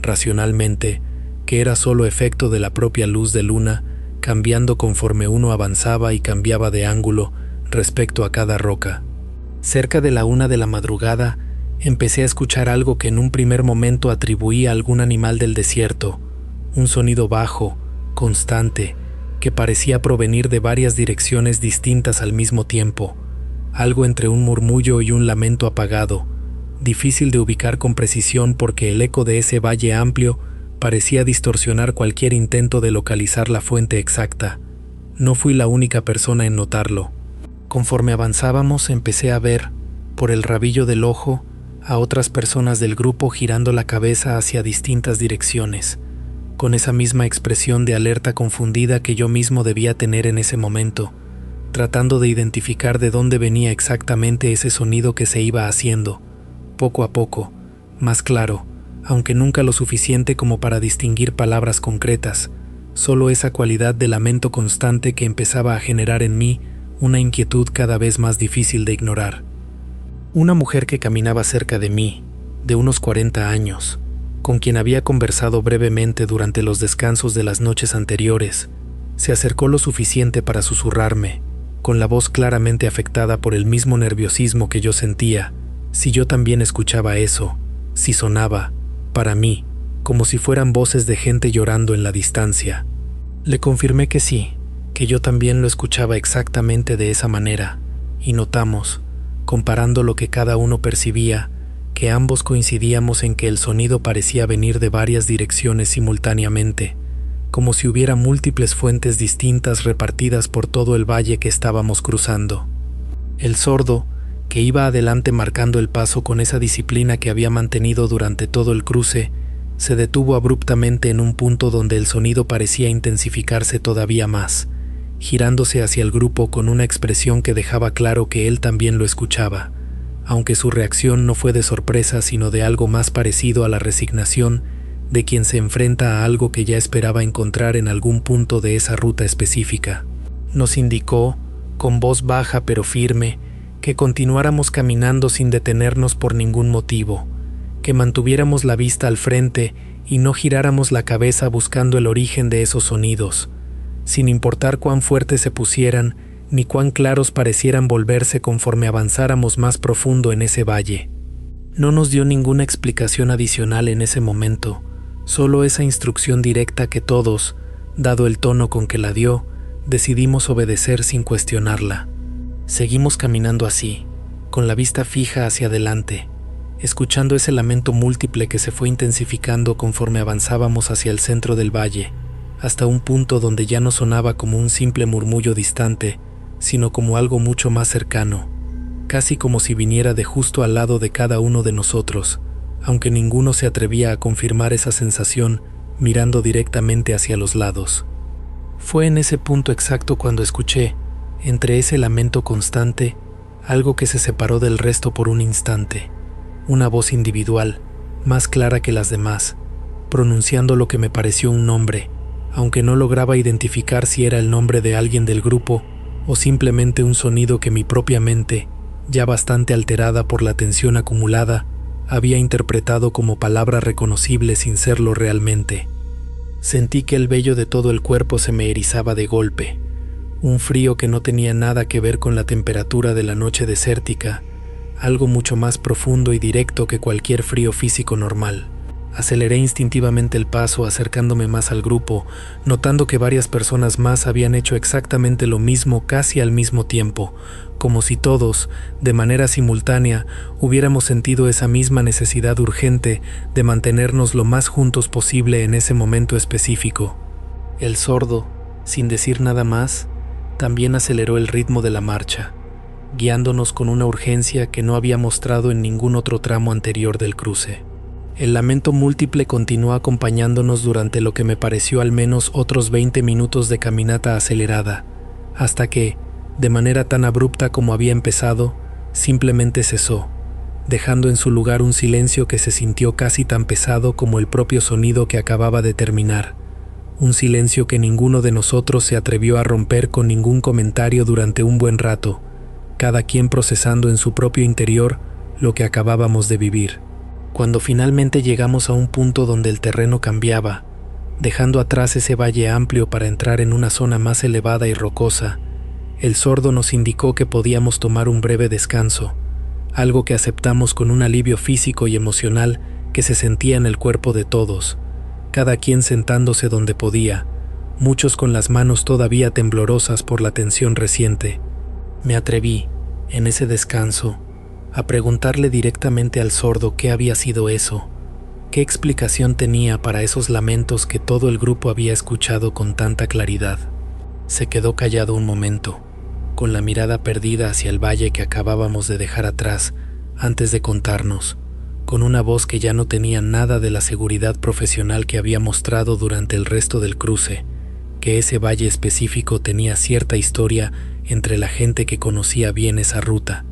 racionalmente, que era solo efecto de la propia luz de luna, cambiando conforme uno avanzaba y cambiaba de ángulo respecto a cada roca. Cerca de la 1 de la madrugada, empecé a escuchar algo que en un primer momento atribuí a algún animal del desierto, un sonido bajo, constante, que parecía provenir de varias direcciones distintas al mismo tiempo, algo entre un murmullo y un lamento apagado, difícil de ubicar con precisión porque el eco de ese valle amplio parecía distorsionar cualquier intento de localizar la fuente exacta. No fui la única persona en notarlo. Conforme avanzábamos, empecé a ver, por el rabillo del ojo, a otras personas del grupo girando la cabeza hacia distintas direcciones, con esa misma expresión de alerta confundida que yo mismo debía tener en ese momento, tratando de identificar de dónde venía exactamente ese sonido que se iba haciendo, poco a poco, más claro, aunque nunca lo suficiente como para distinguir palabras concretas, solo esa cualidad de lamento constante que empezaba a generar en mí una inquietud cada vez más difícil de ignorar. Una mujer que caminaba cerca de mí, de unos 40 años, con quien había conversado brevemente durante los descansos de las noches anteriores, se acercó lo suficiente para susurrarme, con la voz claramente afectada por el mismo nerviosismo que yo sentía, si yo también escuchaba eso, si sonaba, para mí, como si fueran voces de gente llorando en la distancia. Le confirmé que sí, que yo también lo escuchaba exactamente de esa manera, y notamos, comparando lo que cada uno percibía, que ambos coincidíamos en que el sonido parecía venir de varias direcciones simultáneamente, como si hubiera múltiples fuentes distintas repartidas por todo el valle que estábamos cruzando. El Sordo, que iba adelante marcando el paso con esa disciplina que había mantenido durante todo el cruce, se detuvo abruptamente en un punto donde el sonido parecía intensificarse todavía más, girándose hacia el grupo con una expresión que dejaba claro que él también lo escuchaba, aunque su reacción no fue de sorpresa sino de algo más parecido a la resignación de quien se enfrenta a algo que ya esperaba encontrar en algún punto de esa ruta específica. Nos indicó, con voz baja pero firme, que continuáramos caminando sin detenernos por ningún motivo, que mantuviéramos la vista al frente y no giráramos la cabeza buscando el origen de esos sonidos, sin importar cuán fuertes se pusieran ni cuán claros parecieran volverse conforme avanzáramos más profundo en ese valle. No nos dio ninguna explicación adicional en ese momento, solo esa instrucción directa que todos, Dado el tono con que la dio, decidimos obedecer sin cuestionarla. Seguimos caminando así, con la vista fija hacia adelante, escuchando ese lamento múltiple que se fue intensificando conforme avanzábamos hacia el centro del valle, hasta un punto donde ya no sonaba como un simple murmullo distante, sino como algo mucho más cercano, casi como si viniera de justo al lado de cada uno de nosotros, aunque ninguno se atrevía a confirmar esa sensación mirando directamente hacia los lados. Fue en ese punto exacto cuando escuché, entre ese lamento constante, algo que se separó del resto por un instante, una voz individual, más clara que las demás, pronunciando lo que me pareció un nombre, aunque no lograba identificar si era el nombre de alguien del grupo o simplemente un sonido que mi propia mente, ya bastante alterada por la tensión acumulada, había interpretado como palabra reconocible sin serlo realmente. Sentí que el vello de todo el cuerpo se me erizaba de golpe, un frío que no tenía nada que ver con la temperatura de la noche desértica, algo mucho más profundo y directo que cualquier frío físico normal. Aceleré instintivamente el paso, acercándome más al grupo, notando que varias personas más habían hecho exactamente lo mismo casi al mismo tiempo, como si todos, de manera simultánea, hubiéramos sentido esa misma necesidad urgente de mantenernos lo más juntos posible en ese momento específico. El sordo, sin decir nada más, también aceleró el ritmo de la marcha, guiándonos con una urgencia que no había mostrado en ningún otro tramo anterior del cruce. El lamento múltiple continuó acompañándonos durante lo que me pareció al menos otros 20 minutos de caminata acelerada, hasta que, de manera tan abrupta como había empezado, simplemente cesó, dejando en su lugar un silencio que se sintió casi tan pesado como el propio sonido que acababa de terminar, un silencio que ninguno de nosotros se atrevió a romper con ningún comentario durante un buen rato, cada quien procesando en su propio interior lo que acabábamos de vivir. Cuando finalmente llegamos a un punto donde el terreno cambiaba, dejando atrás ese valle amplio para entrar en una zona más elevada y rocosa, el sordo nos indicó que podíamos tomar un breve descanso, algo que aceptamos con un alivio físico y emocional que se sentía en el cuerpo de todos, cada quien sentándose donde podía, muchos con las manos todavía temblorosas por la tensión reciente. Me atreví, en ese descanso, a preguntarle directamente al sordo qué había sido eso, qué explicación tenía para esos lamentos que todo el grupo había escuchado con tanta claridad. Se quedó callado un momento, con la mirada perdida hacia el valle que acabábamos de dejar atrás, antes de contarnos, con una voz que ya no tenía nada de la seguridad profesional que había mostrado durante el resto del cruce, que ese valle específico tenía cierta historia entre la gente que conocía bien esa ruta,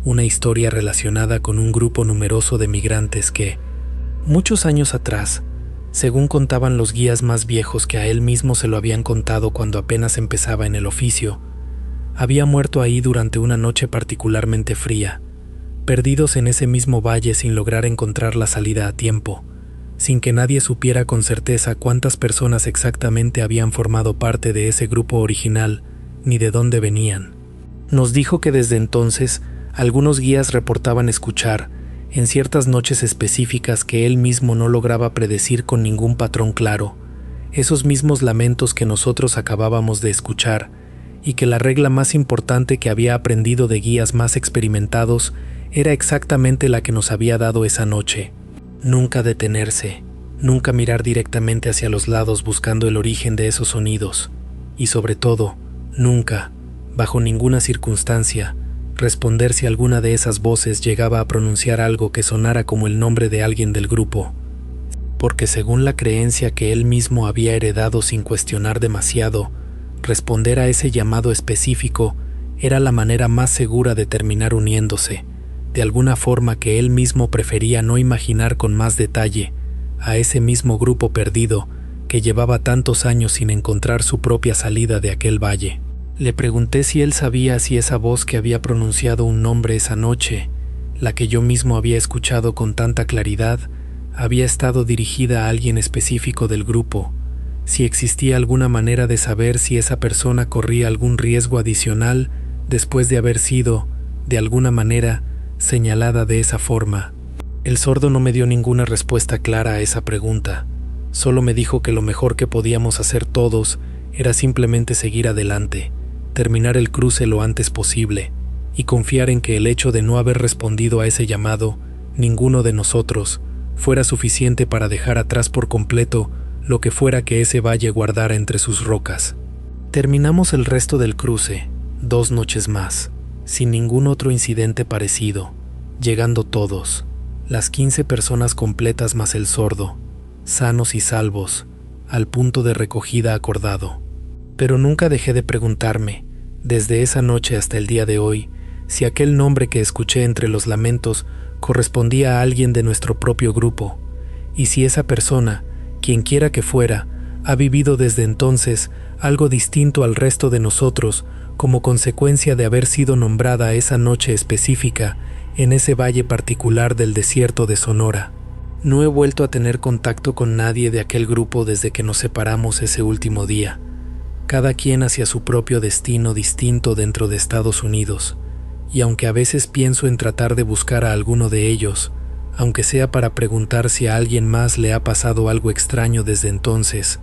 una historia relacionada con un grupo numeroso de migrantes que, muchos años atrás, según contaban los guías más viejos que a él mismo se lo habían contado cuando apenas empezaba en el oficio, había muerto ahí durante una noche particularmente fría, perdidos en ese mismo valle sin lograr encontrar la salida a tiempo, sin que nadie supiera con certeza cuántas personas exactamente habían formado parte de ese grupo original ni de dónde venían. Nos dijo que desde entonces algunos guías reportaban escuchar, en ciertas noches específicas que él mismo no lograba predecir con ningún patrón claro, esos mismos lamentos que nosotros acabábamos de escuchar, y que la regla más importante que había aprendido de guías más experimentados era exactamente la que nos había dado esa noche: nunca detenerse, nunca mirar directamente hacia los lados buscando el origen de esos sonidos, y sobre todo, nunca, bajo ninguna circunstancia, responder si alguna de esas voces llegaba a pronunciar algo que sonara como el nombre de alguien del grupo, porque según la creencia que él mismo había heredado sin cuestionar demasiado, responder a ese llamado específico era la manera más segura de terminar uniéndose, de alguna forma que él mismo prefería no imaginar con más detalle, a ese mismo grupo perdido que llevaba tantos años sin encontrar su propia salida de aquel valle. Le pregunté si él sabía si esa voz que había pronunciado un nombre esa noche, la que yo mismo había escuchado con tanta claridad, había estado dirigida a alguien específico del grupo, si existía alguna manera de saber si esa persona corría algún riesgo adicional después de haber sido, de alguna manera, señalada de esa forma. El sordo no me dio ninguna respuesta clara a esa pregunta, Solo me dijo que lo mejor que podíamos hacer todos era simplemente seguir adelante, terminar el cruce lo antes posible y confiar en que el hecho de no haber respondido a ese llamado, ninguno de nosotros, fuera suficiente para dejar atrás por completo lo que fuera que ese valle guardara entre sus rocas. Terminamos el resto del cruce, 2 noches más, sin ningún otro incidente parecido, llegando todos, las 15 personas completas más el sordo, sanos y salvos, al punto de recogida acordado. Pero nunca dejé de preguntarme, desde esa noche hasta el día de hoy, si aquel nombre que escuché entre los lamentos correspondía a alguien de nuestro propio grupo, y si esa persona, quienquiera que fuera, ha vivido desde entonces algo distinto al resto de nosotros como consecuencia de haber sido nombrada esa noche específica en ese valle particular del desierto de Sonora. No he vuelto a tener contacto con nadie de aquel grupo desde que nos separamos ese último día, cada quien hacia su propio destino distinto dentro de Estados Unidos, y aunque a veces pienso en tratar de buscar a alguno de ellos, aunque sea para preguntar si a alguien más le ha pasado algo extraño desde entonces,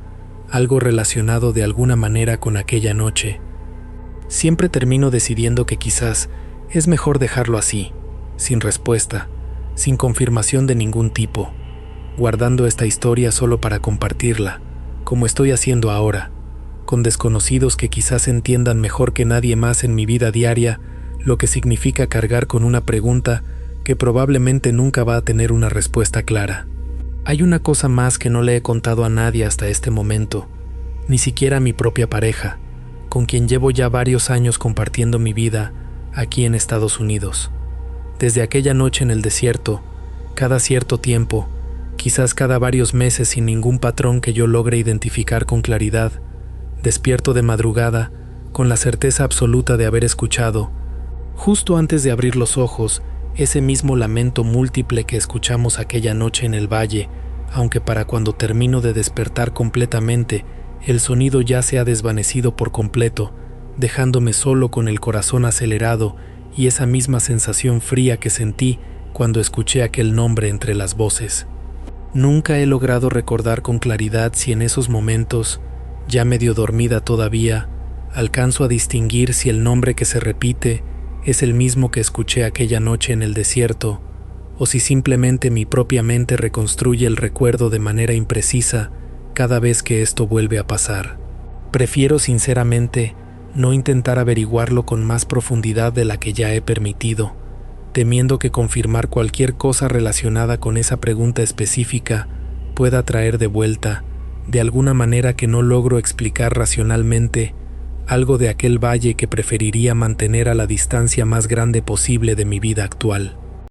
algo relacionado de alguna manera con aquella noche, siempre termino decidiendo que quizás es mejor dejarlo así, sin respuesta, sin confirmación de ningún tipo, guardando esta historia solo para compartirla, como estoy haciendo ahora, con desconocidos que quizás entiendan mejor que nadie más en mi vida diaria lo que significa cargar con una pregunta que probablemente nunca va a tener una respuesta clara. Hay una cosa más que no le he contado a nadie hasta este momento, ni siquiera a mi propia pareja, con quien llevo ya varios años compartiendo mi vida aquí en Estados Unidos. Desde aquella noche en el desierto, cada cierto tiempo, quizás cada varios meses sin ningún patrón que yo logre identificar con claridad, despierto de madrugada con la certeza absoluta de haber escuchado, justo antes de abrir los ojos, ese mismo lamento múltiple que escuchamos aquella noche en el valle, aunque para cuando termino de despertar completamente, el sonido ya se ha desvanecido por completo, dejándome solo con el corazón acelerado y esa misma sensación fría que sentí cuando escuché aquel nombre entre las voces. Nunca he logrado recordar con claridad si en esos momentos, ya medio dormida todavía, alcanzo a distinguir si el nombre que se repite es el mismo que escuché aquella noche en el desierto, o si simplemente mi propia mente reconstruye el recuerdo de manera imprecisa cada vez que esto vuelve a pasar. Prefiero sinceramente no intentar averiguarlo con más profundidad de la que ya he permitido, temiendo que confirmar cualquier cosa relacionada con esa pregunta específica pueda traer de vuelta, de alguna manera que no logro explicar racionalmente, algo de aquel valle que preferiría mantener a la distancia más grande posible de mi vida actual.